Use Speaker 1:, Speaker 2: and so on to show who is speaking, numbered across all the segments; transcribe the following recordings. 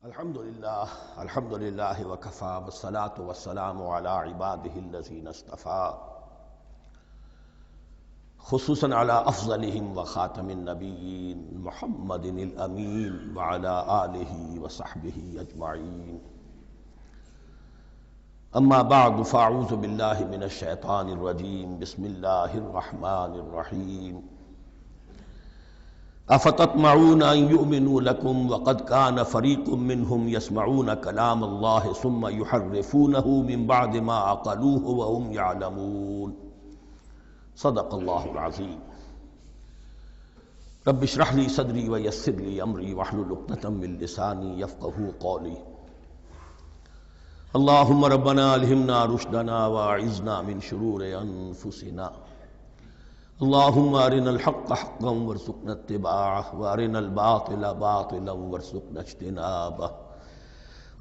Speaker 1: الحمد للہ وکفی والصلاة والسلام علی عباده الذین اصطفی خصوصاً علی افضلہم وخاتم النبیین محمد الامین وعلی آلہ وصحبہ اجمعین اما بعد فاعوذ باللہ من الشیطان الرجیم بسم اللہ الرحمن الرحیم افتطمعون ان یؤمنوا لکم وقد کان فریق منہم یسمعون کلام اللہ ثم یحرفونہ من بعد ما عقلوہ وہم یعلمون صدق اللہ العظیم رب اشرح لی صدری ویسر لی امری واحلل عقدۃ من لسانی یفقہوا قولی اللہم ربنا الہمنا رشدنا واعذنا من شرور انفسنا اللہم ارنا الحق حقا وارزقنا اتباعہ وارنا الباطل باطلا وارزقنا اجتنابہ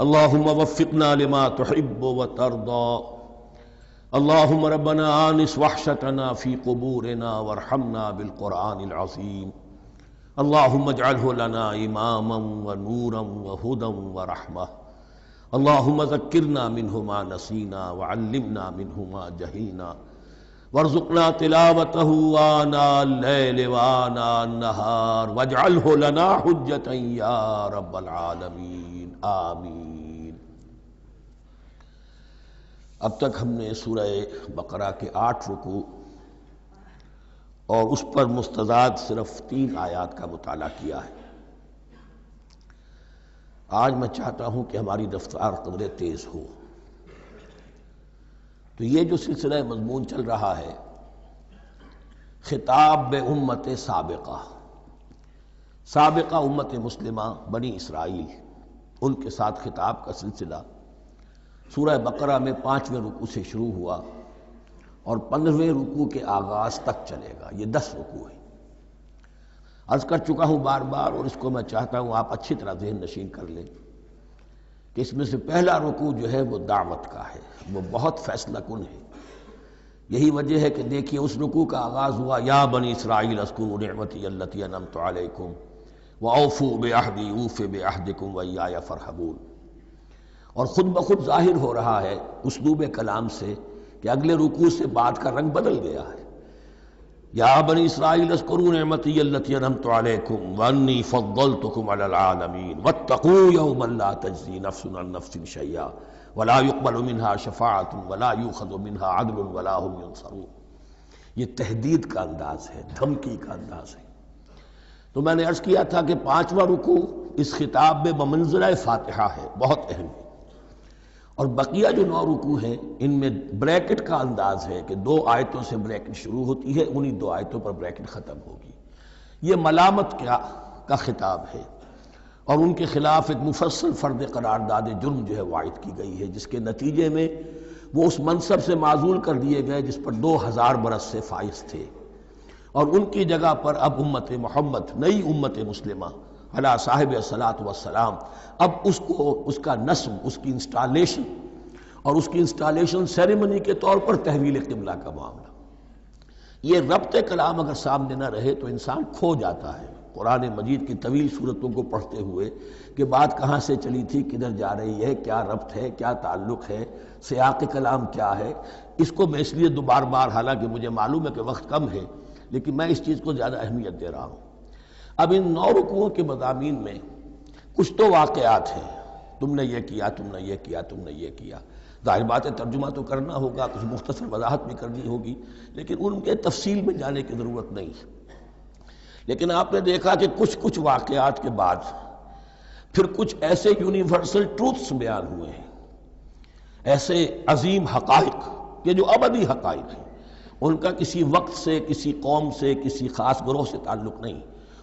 Speaker 1: اللہم وفقنا لما تحب وترضى اللہم ربنا آنس وحشتنا فی قبورنا وارحمنا بالقرآن العظیم اللہم اجعلہ لنا اماما ونورا وہدا ورحمہ اللہم ذکرنا منہ ما نسینا وعلمنا منہ ما جہلنا وارزقنا تلاوتہ آناء اللیل وآناء النہار واجعلہ لنا حجتا یا رب العالمین آمین۔ اب تک ہم نے سورہ بقرہ کے 8 رکوع اور اس پر مستزاد صرف 3 آیات کا مطالعہ کیا ہے۔ آج میں چاہتا ہوں کہ ہماری رفتار قدرے تیز ہو۔ تو یہ جو سلسلہ مضمون چل رہا ہے خطاب بے امت سابقہ امت مسلمہ بنی اسرائیل، ان کے ساتھ خطاب کا سلسلہ سورہ بقرہ میں 5ویں رکوع سے شروع ہوا اور 15ویں رکوع کے آغاز تک چلے گا۔ یہ 10 رکوع ہیں۔ عرض کر چکا ہوں بار بار، اور اس کو میں چاہتا ہوں آپ اچھی طرح ذہن نشین کر لیں کہ اس میں سے پہلا رکوع جو ہے وہ دعوت کا ہے، وہ بہت فیصلہ کن ہے۔ یہی وجہ ہے کہ دیکھیے اس رکوع کا آغاز ہوا یا بنی اسرائیل اذکروا نعمتی التی انعمت علیکم واوفوا بعہدی اوف بعہدکم وایای فارہبون، اور خود بخود ظاہر ہو رہا ہے اسلوب کلام سے کہ اگلے رکوع سے بات کا رنگ بدل گیا ہے۔ یا بنی اسرائیل اذکروا نعمتی التی انعمت علیکم وانی فضلتکم علی العالمین واتقوا یوما لا تجزی نفس عن نفس شیئا ولا يقبل منها شفاعة ولا يؤخذ منها عدل ولا هم ينصرون۔ یہ تہدید کا انداز ہے، دھمکی کا انداز ہے۔ تو میں نے عرض کیا تھا کہ 5واں رکوع اس خطاب میں بمنزلہ فاتحہ ہے، بہت اہم ہے، اور بقیہ جو 9 رکوع ہیں ان میں بریکٹ کا انداز ہے کہ 2 آیتوں سے بریکٹ شروع ہوتی ہے، انہی 2 آیتوں پر بریکٹ ختم ہوگی۔ یہ ملامت کا خطاب ہے، اور ان کے خلاف ایک مفصل فرد قرارداد جرم جو ہے وائد کی گئی ہے، جس کے نتیجے میں وہ اس منصب سے معزول کر دیے گئے جس پر 2000 برس سے فائز تھے، اور ان کی جگہ پر اب امت محمد، نئی امت مسلمہ علی صاحب الصلاۃ والسلام، اب اس کا نصب، اس کی انسٹالیشن، اور اس کی انسٹالیشن سیریمنی کے طور پر تحویل قبلہ کا معاملہ۔ یہ ربط کلام اگر سامنے نہ رہے تو انسان کھو جاتا ہے قرآن مجید کی طویل صورتوں کو پڑھتے ہوئے کہ بات کہاں سے چلی تھی، کدھر جا رہی ہے، کیا ربط ہے، کیا تعلق ہے، سیاق کلام کیا ہے۔ اس کو میں اس لیے بار بار، حالانکہ مجھے معلوم ہے کہ وقت کم ہے، لیکن میں اس چیز کو زیادہ اہمیت دے رہا ہوں۔ اب ان 9 رکوعوں کے مضامین میں کچھ تو واقعات ہیں، تم نے یہ کیا، تم نے یہ کیا، تم نے یہ کیا۔ ظاہر بات ہے ترجمہ تو کرنا ہوگا، کچھ مختصر وضاحت بھی کرنی ہوگی، لیکن ان کے تفصیل میں جانے کی ضرورت نہیں ہے۔ لیکن آپ نے دیکھا کہ کچھ واقعات کے بعد پھر کچھ ایسے یونیورسل ٹروتھس بیان ہوئے ہیں، ایسے عظیم حقائق کہ جو ابدی حقائق ہیں، ان کا کسی وقت سے، کسی قوم سے، کسی خاص گروہ سے تعلق نہیں،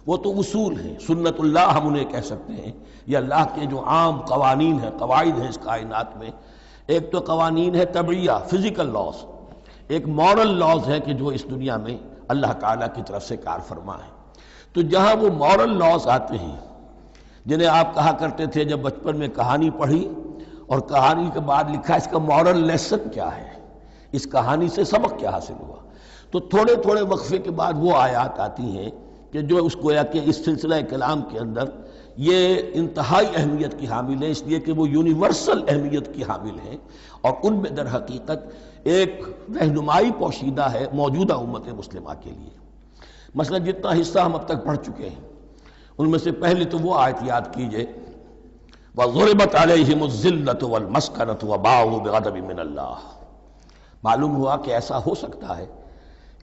Speaker 1: وہ تو اصول ہیں، سنت اللہ ہم انہیں کہہ سکتے ہیں، یہ اللہ کے جو عام قوانین ہیں، قواعد ہیں اس کائنات میں۔ ایک تو قوانین ہے طبعیہ، فزیکل لاز، ایک مورل لاز ہے کہ جو اس دنیا میں اللہ تعالیٰ کی طرف سے کار فرما ہے۔ تو جہاں وہ مورل لاز آتے ہیں جنہیں آپ کہا کرتے تھے جب بچپن میں کہانی پڑھی اور کہانی کے بعد لکھا اس کا مورل لیسن کیا ہے، اس کہانی سے سبق کیا حاصل ہوا، تو تھوڑے تھوڑے وقفے کے بعد وہ آیات آتی ہیں کہ جو اس گویا کہ اس سلسلہ کلام کے اندر یہ انتہائی اہمیت کی حامل ہیں، اس لیے کہ وہ یونیورسل اہمیت کی حامل ہیں، اور ان میں در حقیقت ایک رہنمائی پوشیدہ ہے موجودہ امت مسلمہ کے لیے۔ مثلا جتنا حصہ ہم اب تک پڑھ چکے ہیں ان میں سے پہلے تو وہ آیت یاد کیجئے وَضُرِبَتْ عَلَيْهِمُ الذِّلَّةُ وَالْمَسْكَنَةُ وَبَاءُوا بِغَضَبٍ مِّنَ اللَّهِ۔ معلوم ہوا کہ ایسا ہو سکتا ہے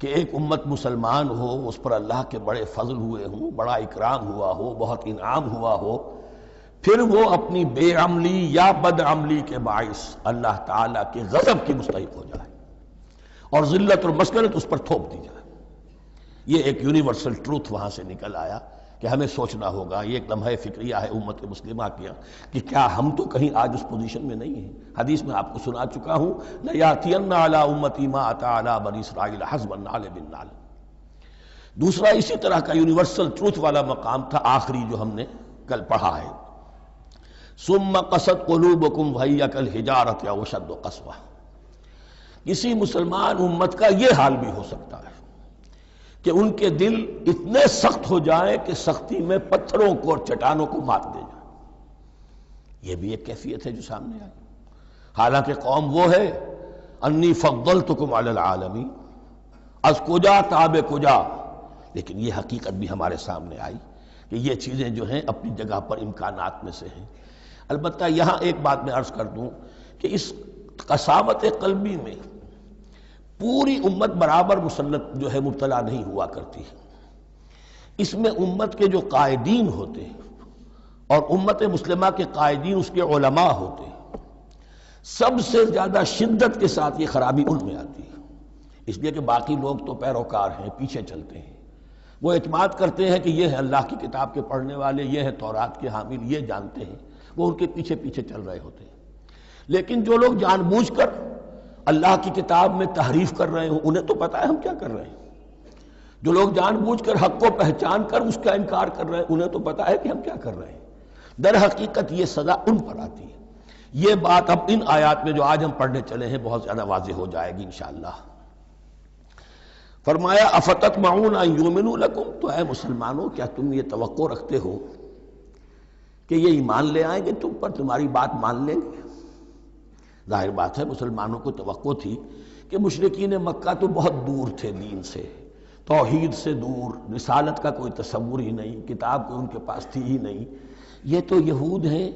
Speaker 1: کہ ایک امت مسلمان ہو، اس پر اللہ کے بڑے فضل ہوئے ہوں، بڑا اکرام ہوا ہو، بہت انعام ہوا ہو، پھر وہ اپنی بے عملی یا بد عملی کے باعث اللہ تعالیٰ کے غضب کی مستحق ہو جائے اور ذلت اور مسکنت اس پر تھوپ دی جائے۔ یہ ایک یونیورسل ٹروتھ وہاں سے نکل آیا کہ ہمیں سوچنا ہوگا، یہ ایک لمحہ فکریہ ہے امت مسلمہ کیا کہ کیا ہم تو کہیں آج اس پوزیشن میں نہیں ہیں۔ حدیث میں آپ کو سنا چکا ہوں لَيَأْتِيَنَّ عَلَىٰ أُمَّتِي مَا أَتَىٰ عَلَىٰ بَنِي إِسْرَائِيلَ حَسْبَ النَّعْلِ بِالنَّعْلِ۔ دوسرا اسی طرح کا یونیورسل ٹروتھ والا مقام تھا آخری جو ہم نے کل پڑھا ہے، ثُمَّ قَسَتْ قُلُوبُكُمْ وَهِيَ كَالْحِجَارَةِ أَوْ أَشَدُّ قَسْوَةً۔ کسی مسلمان امت کا یہ حال بھی ہو سکتا ہے کہ ان کے دل اتنے سخت ہو جائیں کہ سختی میں پتھروں کو اور چٹانوں کو مات دے جائیں۔ یہ بھی ایک کیفیت ہے جو سامنے آئی، حالانکہ قوم وہ ہے انی فضلتکم علی العالمین، از کجا تاب کجا، لیکن یہ حقیقت بھی ہمارے سامنے آئی کہ یہ چیزیں جو ہیں اپنی جگہ پر امکانات میں سے ہیں۔ البتہ یہاں ایک بات میں عرض کر دوں کہ اس قساوت قلبی میں پوری امت برابر مسلط جو ہے مبتلا نہیں ہوا کرتی ہے۔ اس میں امت کے جو قائدین ہوتے ہیں اور امت مسلمہ کے قائدین اس کے علماء ہوتے ہیں، سب سے زیادہ شدت کے ساتھ یہ خرابی ان میں آتی ہے، اس لیے کہ باقی لوگ تو پیروکار ہیں، پیچھے چلتے ہیں، وہ اعتماد کرتے ہیں کہ یہ ہے اللہ کی کتاب کے پڑھنے والے، یہ ہے تورات کے حامل، یہ جانتے ہیں، وہ ان کے پیچھے پیچھے چل رہے ہوتے ہیں۔ لیکن جو لوگ جان بوجھ کر اللہ کی کتاب میں تحریف کر رہے ہوں، انہیں تو پتہ ہے ہم کیا کر رہے ہیں۔ جو لوگ جان بوجھ کر حق کو پہچان کر اس کا انکار کر رہے ہیں، انہیں تو پتہ ہے کہ ہم کیا کر رہے ہیں۔ در حقیقت یہ سزا ان پر آتی ہے۔ یہ بات اب ان آیات میں جو آج ہم پڑھنے چلے ہیں بہت زیادہ واضح ہو جائے گی انشاءاللہ۔ فرمایا افتطمعون ان یؤمنوا لکم، تو اے مسلمانوں کیا تم یہ توقع رکھتے ہو کہ یہ ایمان لے آئیں گے تم پر، تمہاری بات مان لیں گے؟ ظاہر بات ہے مسلمانوں کو توقع تھی کہ مشرکین مکہ تو بہت دور تھے دین سے، توحید سے دور، رسالت کا کوئی تصور ہی نہیں، کتاب کوئی ان کے پاس تھی ہی نہیں۔ یہ تو یہود ہیں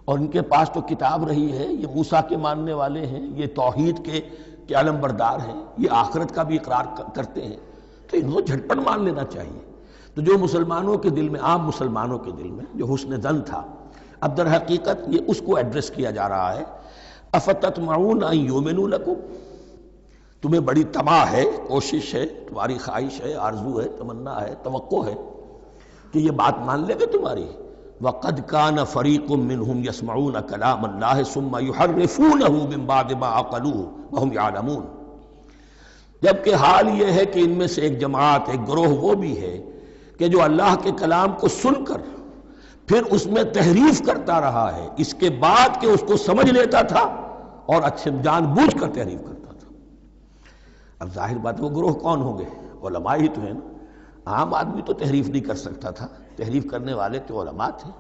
Speaker 1: اور ان کے پاس تو کتاب رہی ہے، یہ موسیٰ کے ماننے والے ہیں، یہ توحید کے علم بردار ہیں، یہ آخرت کا بھی اقرار کرتے ہیں، تو انہوں کو جھٹپٹ مان لینا چاہیے۔ تو جو مسلمانوں کے دل میں، عام مسلمانوں کے دل میں جو حسن ظن تھا، اب در حقیقت یہ اس کو ایڈریس کیا جا رہا ہے افتطمعون ان یؤمنوا لکم، تمہیں بڑی طمع ہے، کوشش ہے، تمہاری خواہش ہے، آرزو ہے، تمنا ہے، توقع ہے کہ یہ بات مان لے گے تمہاری۔ وَقَدْ كَانَ فَرِيقٌ مِّنْهُمْ يَسْمَعُونَ كَلَامَ اللَّهِ ثُمَّ يُحَرِّفُونَهُ مِن بَعْدِ مَا عَقَلُوهُ وَهُمْ يَعْلَمُونَ، جبکہ حال یہ ہے کہ ان میں سے ایک جماعت، ایک گروہ وہ بھی ہے کہ جو اللہ کے کلام کو سن کر پھر اس میں تحریف کرتا رہا ہے، اس کے بعد کہ اس کو سمجھ لیتا تھا اور اچھے جان بوجھ کر تحریف کرتا تھا۔ اب ظاہر بات وہ گروہ کون ہوں گے؟ علماء ہی تو ہیں نا۔ عام آدمی تو تحریف نہیں کر سکتا تھا، تحریف کرنے والے تو علماء تھے۔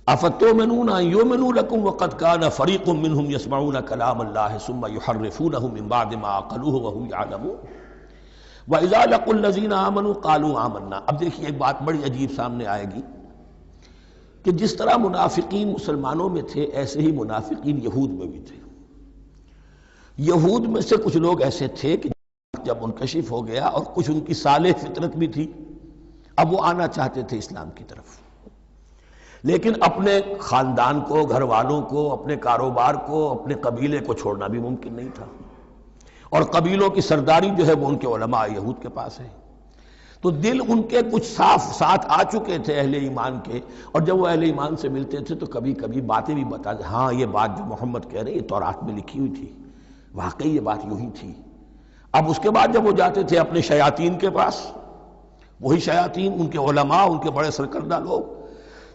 Speaker 1: افتؤمنون ان یؤمنوا لکم وقد کان فریق منهم یسمعون کلام اللہ ثم یحرفونہ من بعد ما عقلوہ وهم یعلمون واذا لقوا الذین آمنوا قالوا آمنا۔ اب دیکھیے ایک بات بڑی عجیب سامنے آئے گی کہ جس طرح منافقین مسلمانوں میں تھے، ایسے ہی منافقین یہود میں بھی تھے۔ یہود میں سے کچھ لوگ ایسے تھے کہ جب منکشف ہو گیا اور کچھ ان کی صالح فطرت بھی تھی، اب وہ آنا چاہتے تھے اسلام کی طرف، لیکن اپنے خاندان کو، گھر والوں کو، اپنے کاروبار کو، اپنے قبیلے کو چھوڑنا بھی ممکن نہیں تھا، اور قبیلوں کی سرداری جو ہے وہ ان کے علماء یہود کے پاس ہے۔ تو دل ان کے کچھ صاف ساتھ آ چکے تھے اہل ایمان کے، اور جب وہ اہل ایمان سے ملتے تھے تو کبھی کبھی باتیں بھی بتا دیں، ہاں یہ بات جو محمد کہہ رہے ہیں یہ تورات میں لکھی ہوئی تھی، واقعی یہ بات یوں ہی تھی۔ اب اس کے بعد جب وہ جاتے تھے اپنے شیاطین کے پاس، وہی شیاطین ان کے علماء، ان کے بڑے سرکردہ لوگ،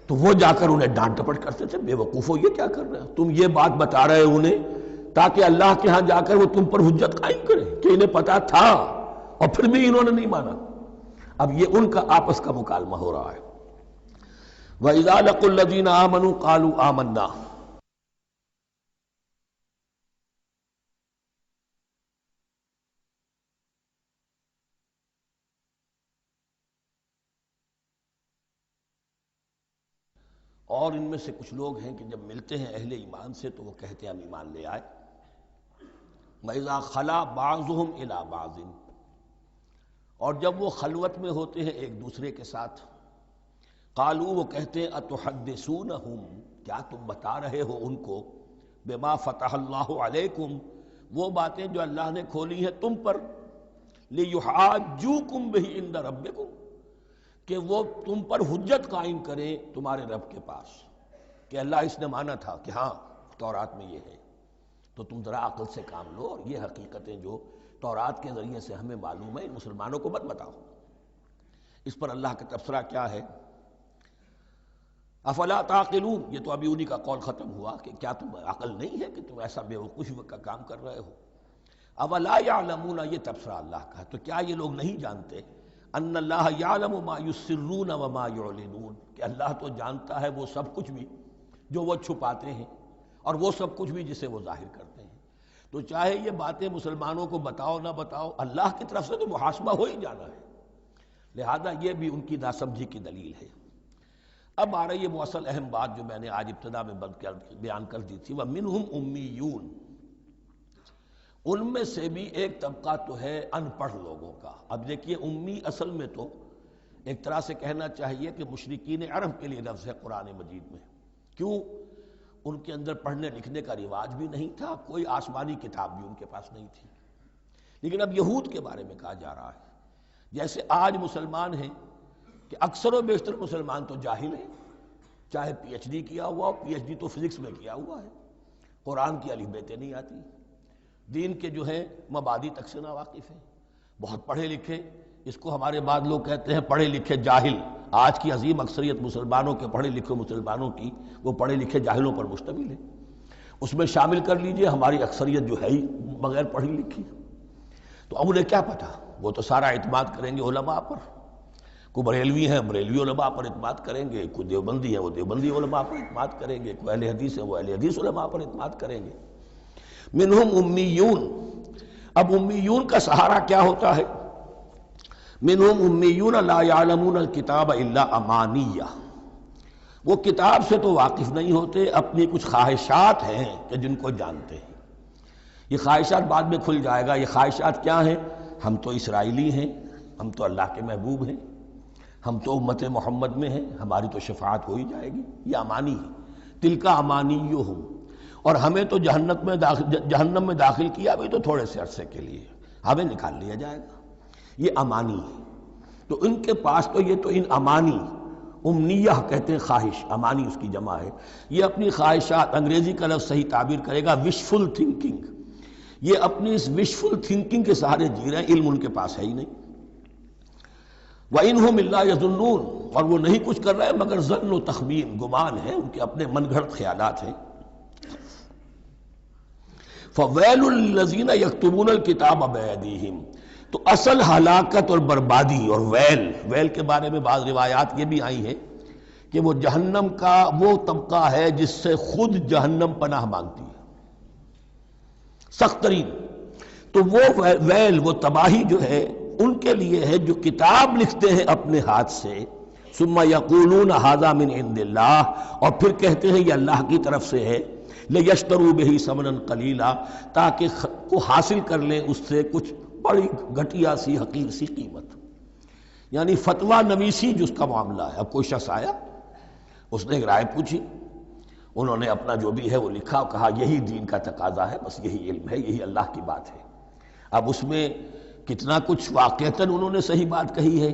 Speaker 1: تو وہ جا کر انہیں ڈانٹ ڈپٹ کرتے تھے، بے وقوفو یہ کیا کر رہے ہو، تم یہ بات بتا رہے ہو انہیں تاکہ اللہ کے ہاں جا کر وہ تم پر حجت قائم کرے کہ انہیں پتا تھا اور پھر بھی انہوں نے نہیں مانا۔ اب یہ ان کا آپس کا مکالمہ ہو رہا ہے۔ وَإِذَا لَقُوا الَّذِينَ آمَنُوا قَالُوا آمَنَّا. اور ان میں سے کچھ لوگ ہیں کہ جب ملتے ہیں اہل ایمان سے تو وہ کہتے ہیں ہم ایمان لے آئے. وَإِذَا خَلَا بَعْضُهُمْ إِلَىٰ بَعْضٍ، اور جب وہ خلوت میں ہوتے ہیں ایک دوسرے کے ساتھ، قالوا وہ کہتے ہیں اتحدثونہم، کیا تم بتا رہے ہو ان کو، بما فتح اللہ علیکم، وہ باتیں جو اللہ نے کھولی ہیں تم پر، لیحاجوکم بہ عند ربکم، کہ وہ تم پر حجت قائم کریں تمہارے رب کے پاس، کہ اللہ اس نے مانا تھا کہ ہاں تورات میں یہ ہے، تو تم ذرا عقل سے کام لو اور یہ حقیقتیں جو تورات کے ذریعے سے ہمیں معلوم ہے ان مسلمانوں کو مت بتاؤ. اس پر اللہ کا تبصرہ کیا ہے؟ افلا تعقلون، یہ تو ابھی انہی کا قول ختم ہوا کہ کیا تم عقل نہیں ہے کہ تم ایسا بیوقوفی کا کام کر رہے ہو. اولا یعلمون، یہ تبصرہ اللہ کا، تو کیا یہ لوگ نہیں جانتے ان اللہ یعلم ما یسرون وما یعلنون، کہ اللہ تو جانتا ہے وہ سب کچھ بھی جو وہ چھپاتے ہیں اور وہ سب کچھ بھی جسے وہ ظاہر کرتے ہیں. تو چاہے یہ باتیں مسلمانوں کو بتاؤ نہ بتاؤ، اللہ کی طرف سے تو محاسبہ ہو ہی جانا ہے، لہذا یہ بھی ان کی ناسمجھی کی دلیل ہے. اب آ رہی ہے وہ اصل اہم بات جو میں نے آج ابتدا میں بیان کر دی تھی، وَمِنْهُمْ أُمِّيُّونَ، ان میں سے بھی ایک طبقہ تو ہے ان پڑھ لوگوں کا. اب دیکھیے امی اصل میں تو ایک طرح سے کہنا چاہیے کہ مشرکین عرب کے لیے لفظ ہے قرآن مجید میں. کیوں؟ ان کے اندر پڑھنے لکھنے کا رواج بھی نہیں تھا، کوئی آسمانی کتاب بھی ان کے پاس نہیں تھی. لیکن اب یہود کے بارے میں کہا جا رہا ہے، جیسے آج مسلمان ہیں کہ اکثر و بیشتر مسلمان تو جاہل ہیں، چاہے پی ایچ ڈی کیا ہوا ہو، پی ایچ ڈی تو فزکس میں کیا ہوا ہے، قرآن کی الف بیتیں نہیں آتی، دین کے جو ہیں مبادی تک سے ناواقف ہیں، بہت پڑھے لکھے، اس کو ہمارے بعد لوگ کہتے ہیں پڑھے لکھے جاہل. آج کی عظیم اکثریت مسلمانوں کے پڑھے لکھے مسلمانوں کی وہ پڑھے لکھے جاہلوں پر مشتمل ہے. اس میں شامل کر لیجئے ہماری اکثریت جو ہے ہی بغیر پڑھی لکھی. تو اب انہیں کیا پتہ، وہ تو سارا اعتماد کریں گے علماء پر. کوئی بریلوی ہیں بریلوی علماء پر اعتماد کریں گے، کوئی دیوبندی ہے وہ دیوبندی علماء پر اعتماد کریں گے، کوئی اہل حدیث ہے وہ اہل حدیث علماء پر اعتماد کریں گے. منہم امیون، اب امیون کا سہارا کیا ہوتا ہے؟ منہم امیون لا یعلمون الکتاب الا امانیہ، وہ کتاب سے تو واقف نہیں ہوتے، اپنی کچھ خواہشات ہیں کہ جن کو جانتے ہیں. یہ خواہشات بعد میں کھل جائے گا. یہ خواہشات کیا ہیں؟ ہم تو اسرائیلی ہیں، ہم تو اللہ کے محبوب ہیں، ہم تو امت محمد میں ہیں، ہماری تو شفاعت ہو ہی جائے گی. یہ امانی ہے، تلک امانیہم. اور ہمیں تو جہنم میں داخل کیا بھی تو تھوڑے سے عرصے کے لیے، ہمیں نکال لیا جائے گا. یہ امانی ہے. تو ان کے پاس تو یہ تو ان امانی، امنیہ کہتے ہیں خواہش، امانی اس کی جمع ہے. یہ اپنی خواہشات، انگریزی کا لفظ صحیح تعبیر کرے گا وشفل تھنکنگ، یہ اپنی اس وشفل تھنکنگ کے سہارے جی رہے ہیں، علم ان کے پاس ہے ہی نہیں. وَإِنْهُمْ إِلَّا يَظُنُّونَ، اور وہ نہیں کچھ کر رہے مگر ظن و تخمین، گمان ہے، ان کے اپنے من گھڑت خیالات ہیں. فَوَيْلٌ لِّلَّذِينَ يَكْتُبُونَ الْكِتَابَ بِأَيْدِيهِمْ، تو اصل ہلاکت اور بربادی اور ویل کے بارے میں بعض روایات یہ بھی آئی ہیں کہ وہ جہنم کا وہ طبقہ ہے جس سے خود جہنم پناہ مانگتی ہے، سخت ترین. تو وہ ویل، وہ تباہی جو ہے ان کے لیے ہے جو کتاب لکھتے ہیں اپنے ہاتھ سے، ثم یقولون ھذا من عند اللہ، اور پھر کہتے ہیں یہ اللہ کی طرف سے ہے، لیشتروا بہ ثمنا قلیلا، تاکہ کو حاصل کر لیں اس سے کچھ بڑی گھٹیا سی حقیر سی قیمت. یعنی فتویٰ نویسی جس کا معاملہ ہے. اب کوئی شخص آیا، اس نے ایک رائے پوچھی، انہوں نے اپنا جو بھی ہے وہ لکھا اور کہا یہی دین کا تقاضا ہے، بس یہی علم ہے، یہی اللہ کی بات ہے. اب اس میں کتنا کچھ واقعتاً انہوں نے صحیح بات کہی ہے،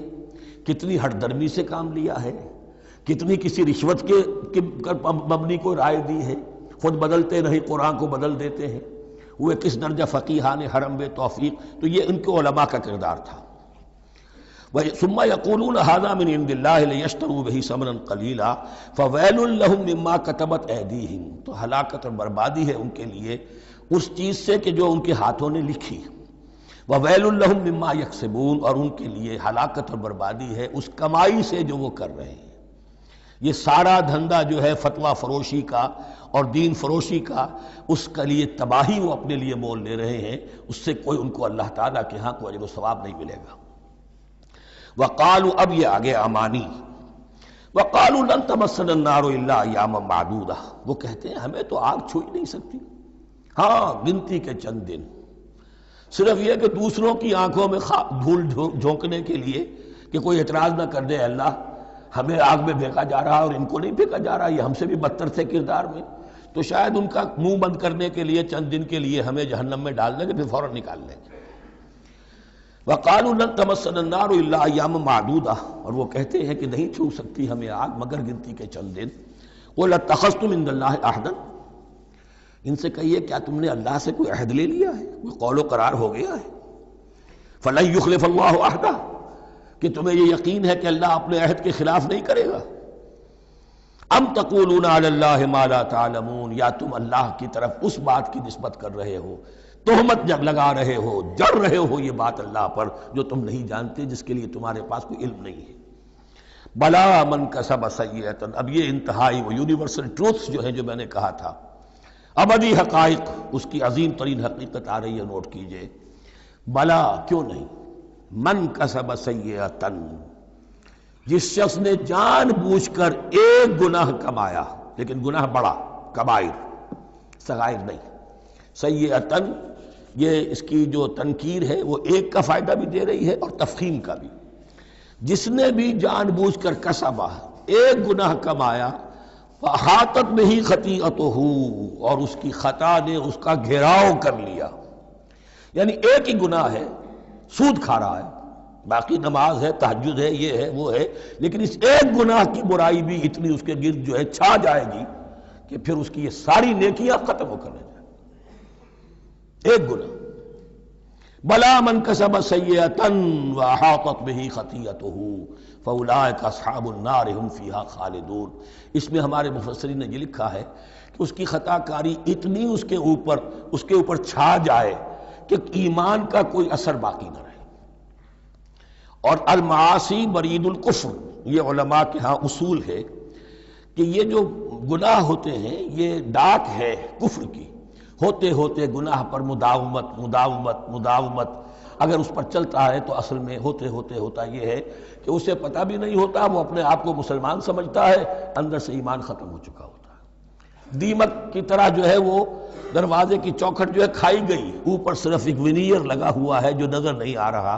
Speaker 1: کتنی ہٹ درمی سے کام لیا ہے، کتنی کسی رشوت کے مبنی کو رائے دی ہے، خود بدلتے نہیں قرآن کو بدل دیتے ہیں، وہ کس درجہ فقیہان حرم بے توفیق. تو یہ ان کے علماء کا کردار تھا. ثم یقولون ھذا من عند اللہ لیشتروا بہ ثمنا قلیلا فویل لہم مما کتبت ایدیہم، تو ہلاکت اور بربادی ہے ان کے لیے اس چیز سے کہ جو ان کے ہاتھوں نے لکھی. وویل لہم مما یکسبون، اور ان کے لیے ہلاکت اور بربادی ہے اس کمائی سے جو وہ کر رہے ہیں. یہ سارا دھندا جو ہے فتویٰ فروشی کا اور دین فروشی کا، اس کے لیے تباہی وہ اپنے لیے مول لے رہے ہیں، اس سے کوئی ان کو اللہ تعالیٰ کے ہاں کوئی اجر و ثواب نہیں ملے گا۔ وقالوا، اب یہ آگے امانی، وقالوا لن تمسنا النار الا ایاما معدودہ، وہ کہتے ہیں ہمیں تو آگ چھو ہی نہیں سکتی، ہاں گنتی کے چند دن، صرف یہ کہ دوسروں کی آنکھوں میں دھول جھونکنے کے لیے کہ کوئی اعتراض نہ کر دے، اللہ ہمیں آگ میں پھینکا جا رہا اور ان کو نہیں پھینکا جا رہا، یہ ہم سے بھی بدتر تھے کردار میں، تو شاید ان کا منہ بند کرنے کے لیے چند دن کے لیے ہمیں جہنم میں ڈال دیں گے، پھر فوراً نکال لیں گے۔ وقالوا لن تمسنا النار الا ایاما معدودہ، اور وہ کہتے ہیں کہ نہیں چھو سکتی ہمیں آگ مگر گنتی کے چند دن۔ قل اتخذتم عند اللہ عہدا، ان سے کہیے کیا تم نے اللہ سے کوئی عہد لے لیا ہے، کوئی قول و قرار ہو گیا ہے؟ فلن یخلف اللہ عہدہ، کہ تمہیں یہ یقین ہے کہ اللہ اپنے عہد کے خلاف نہیں کرے گا؟ ام تقولون علی اللہ ما لا تعلمون، یا تم اللہ کی طرف اس بات کی نسبت کر رہے ہو، تہمت لگا رہے ہو، جڑ رہے ہو یہ بات اللہ پر جو تم نہیں جانتے، جس کے لیے تمہارے پاس کوئی علم نہیں ہے۔ بلا من کسب سیئۃ، اب یہ انتہائی وہ یونیورسل ٹروتھس جو ہیں جو میں نے کہا تھا، ابدی حقائق، اس کی عظیم ترین حقیقت آ رہی ہے، نوٹ کیجئے۔ بلا، کیوں نہیں، من کسب سیئۃ، جس شخص نے جان بوجھ کر ایک گناہ کمایا، لیکن گناہ بڑا، کبائر، صغائر نہیں، سیئۃ، یہ اس کی جو تنکیر ہے وہ ایک کا فائدہ بھی دے رہی ہے اور تفخیم کا بھی۔ جس نے بھی جان بوجھ کر کسبا، ایک گناہ کمایا، فاحاطت بہ خطیئتہ، اور اس کی خطا نے اس کا گھیراؤ کر لیا، یعنی ایک ہی گناہ ہے، سود کھا رہا ہے، باقی نماز ہے، تہجد ہے، یہ ہے وہ ہے، لیکن اس ایک گناہ کی برائی بھی اتنی اس کے گرد جو ہے چھا جائے گی کہ پھر اس کی یہ ساری نیکیاں ختم ہو کر رہ جائیں، ایک گناہ۔ بلا من کسب سیئۃ واحاطت بہ خطیئتہ فاولئک اصحاب النار هم فیہا خالدون، اس میں ہمارے مفسرین نے یہ لکھا ہے کہ اس کی خطا کاری اتنی اس کے اوپر چھا جائے کہ ایمان کا کوئی اثر باقی نہ رہے۔ اور المعاصی برید الکفر، یہ علماء کے ہاں اصول ہے کہ یہ جو گناہ ہوتے ہیں یہ ڈاک ہے کفر کی، ہوتے ہوتے گناہ پر مداومت مداومت مداومت، اگر اس پر چلتا ہے تو اصل میں ہوتے ہوتے ہوتا یہ ہے کہ اسے پتہ بھی نہیں ہوتا، وہ اپنے آپ کو مسلمان سمجھتا ہے، اندر سے ایمان ختم ہو چکا ہوتا ہے، دیمک کی طرح جو ہے وہ دروازے کی چوکھٹ جو ہے کھائی گئی، اوپر صرف ایک ونیئر لگا ہوا ہے جو نظر نہیں آ رہا۔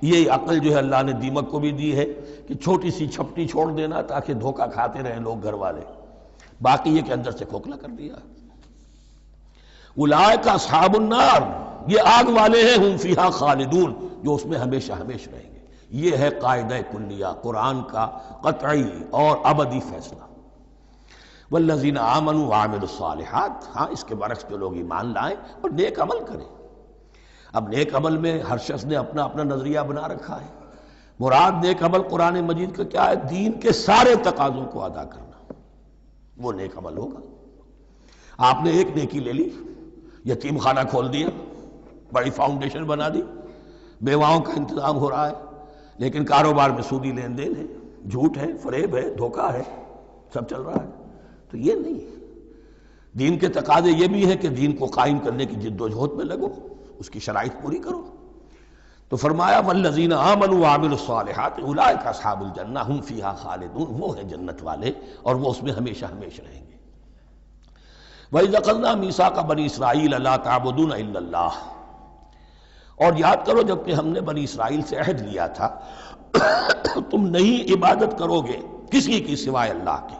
Speaker 1: یہ عقل جو ہے اللہ نے دیمک کو بھی دی ہے کہ چھوٹی سی چھپٹی چھوڑ دینا تاکہ دھوکہ کھاتے رہیں لوگ گھر والے، باقی یہ کہ اندر سے کھوکھلا کر دیا۔ اولئک اصحاب النار، یہ آگ والے ہیں، ہم فیہا خالدون، جو اس میں ہمیشہ ہمیشہ رہیں گے۔ یہ ہے قاعدہ کلیہ، قرآن کا قطعی اور ابدی فیصلہ۔ والذین آمنوا وعملوا الصالحات، ہاں اس کے برعکس جو لوگ ایمان لائیں اور نیک عمل کریں۔ اب نیک عمل میں ہر شخص نے اپنا اپنا نظریہ بنا رکھا ہے، مراد نیک عمل قرآن مجید کا کیا ہے؟ دین کے سارے تقاضوں کو ادا کرنا، وہ نیک عمل ہوگا۔ آپ نے ایک نیکی لے لی، یتیم خانہ کھول دیا، بڑی فاؤنڈیشن بنا دی، بیواؤں کا انتظام ہو رہا ہے، لیکن کاروبار میں سودی لین دین ہے، جھوٹ ہے، فریب ہے، دھوکہ ہے، سب چل رہا ہے، تو یہ نہیں۔ دین کے تقاضے یہ بھی ہے کہ دین کو قائم کرنے کی جد و جہد میں لگو، اس کی شرائط پوری کرو۔ تو فرمایا والذین آمنوا وعملوا الصالحات اولئک اصحاب الجنہ ہم فیہا خالدون، وہ ہیں جنت والے اور وہ اس میں ہمیشہ ہمیشہ رہیں گے۔ وَإِذْ أَخَذْنَا مِيثَاقَ بَنِي إِسْرَائِيلَ لَا تَعْبُدُونَ إِلَّا اللَّهَ، اور یاد کرو جب کہ ہم نے بنی اسرائیل سے عہد لیا تھا تم نہیں عبادت کرو گے کسی کی سوائے اللہ کے،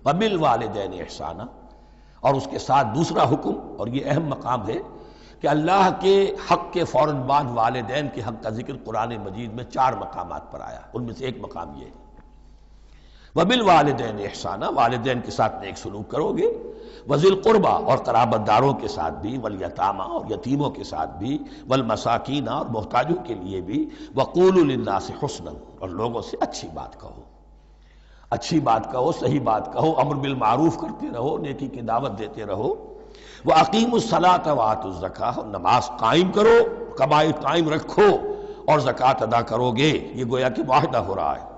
Speaker 1: وَبِالْوَالِدَيْنِ إِحْسَانًا، اور اس کے ساتھ دوسرا حکم، اور یہ اہم مقام ہے کہ اللہ کے حق کے فوراً بعد والدین کے حق کا ذکر قرآن مجید میں 4 مقامات پر آیا، ان میں سے ایک مقام یہ ہے وَبِالْوَالِدَيْنِ إِحْسَانًا، والدین کے ساتھ نیک سلوک کرو گے، وَذِي الْقُرْبَى، اور قرابت داروں کے ساتھ بھی، وَالْيَتَامَى، اور یتیموں کے ساتھ بھی، وَالْمَسَاكِينَ، اور محتاجوں کے لیے بھی، وَقُولُوا لِلنَّاسِ حُسْنًا، اور لوگوں سے اچھی بات کہو، اچھی بات کہو، صحیح بات کہو، امر بالمعروف کرتے رہو، نیکی کی دعوت دیتے رہو، وَأَقِيمُوا الصَّلَاةَ وَآتُوا الزَّكَاةَ، اور نماز قائم کرو، قبائل قائم رکھو اور زکوٰۃ ادا کرو گے، یہ گویا کہ معاہدہ ہو رہا ہے۔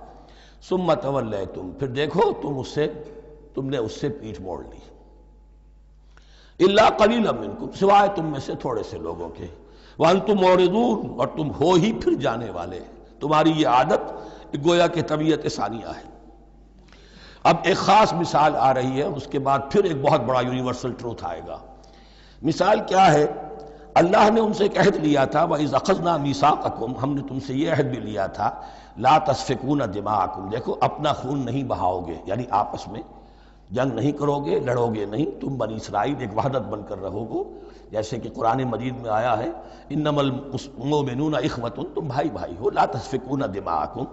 Speaker 1: ثم تولیتم، پھر دیکھو تم نے اس سے پیٹھ موڑ لی، الا قلیلا منکم، سوائے تم میں سے تھوڑے سے لوگوں کے، وانتم معرضون، اور تم ہو ہی پھر جانے والے، تمہاری یہ عادت گویا کہ طبیعت ثانیہ ہے۔ اب ایک خاص مثال آ رہی ہے، اس کے بعد پھر ایک بہت بڑا یونیورسل ٹروتھ آئے گا۔ مثال کیا ہے؟ اللہ نے ان سے ایک عہد لیا تھا، وَإِذْ أَخَذْنَا مِيثَاقَكُمْ، ہم نے تم سے یہ عہد بھی لیا تھا، لا تسفکون دماءکم، دیکھو اپنا خون نہیں بہاؤ گے، یعنی آپس میں جنگ نہیں کرو گے، لڑو گے نہیں، تم بنی اسرائیل ایک وحدت بن کر رہو گے، جیسے کہ قرآن مجید میں آیا ہے انما المؤمنون اخوۃ، تم بھائی بھائی ہو، لا تسفکون دماءکم،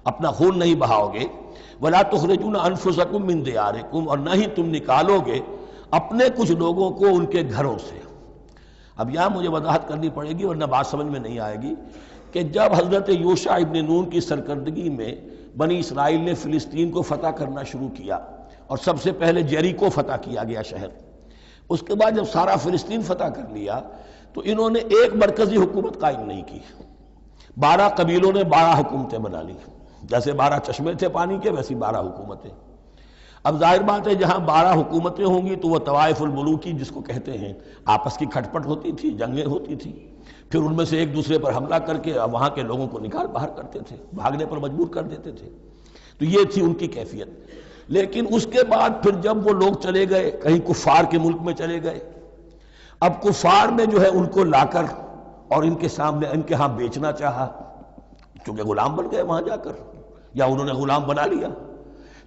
Speaker 1: اپنا خون نہیں بہاؤ گے، ولا تخرجون انفسکم من دیارکم، اور نہ ہی تم نکالو گے اپنے کچھ لوگوں کو ان کے گھروں سے۔ اب یہاں مجھے وضاحت کرنی پڑے گی ورنہ بات سمجھ میں نہیں آئے گی کہ جب حضرت یوشع ابن نون کی سرکردگی میں بنی اسرائیل نے فلسطین کو فتح کرنا شروع کیا، اور سب سے پہلے جیریکو فتح کیا گیا شہر، اس کے بعد جب سارا فلسطین فتح کر لیا تو انہوں نے ایک مرکزی حکومت قائم نہیں کی، 12 قبیلوں نے 12 حکومتیں بنا لی، جیسے 12 چشمے تھے پانی کے ویسی 12 حکومتیں۔ اب ظاہر بات ہے جہاں 12 حکومتیں ہوں گی تو وہ طوائف الملوکی جس کو کہتے ہیں، آپس کی کھٹ پٹ ہوتی تھی، جنگیں ہوتی تھی، پھر ان میں سے ایک دوسرے پر حملہ کر کے وہاں کے لوگوں کو نکال باہر کرتے تھے، بھاگنے پر مجبور کر دیتے تھے، تو یہ تھی ان کی کیفیت۔ لیکن اس کے بعد پھر جب وہ لوگ چلے گئے کہیں کفار کے ملک میں چلے گئے، اب کفار نے جو ہے ان کو لا کر اور ان کے سامنے ان کے ہاں بیچنا چاہا، چونکہ غلام بن گئے وہاں جا کر، یا انہوں نے غلام بنا لیا،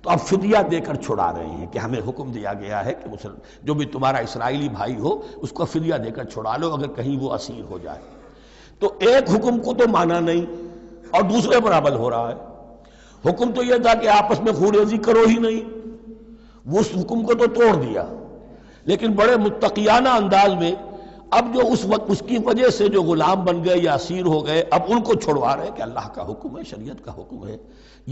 Speaker 1: تو اب فدیہ دے کر چھڑا رہے ہیں کہ ہمیں حکم دیا گیا ہے کہ جو بھی تمہارا اسرائیلی بھائی ہو اس کو فدیہ دے کر چھڑا لو اگر کہیں وہ اسیر ہو جائے۔ تو ایک حکم کو تو مانا نہیں اور دوسرے پر عمل ہو رہا ہے۔ حکم تو یہ تھا کہ آپس میں خون ریزی کرو ہی نہیں، وہ اس حکم کو تو توڑ دیا، لیکن بڑے متقیانہ انداز میں اب جو اس وقت اس کی وجہ سے جو غلام بن گئے یا اسیر ہو گئے اب ان کو چھڑوا رہے کہ اللہ کا حکم ہے، شریعت کا حکم ہے۔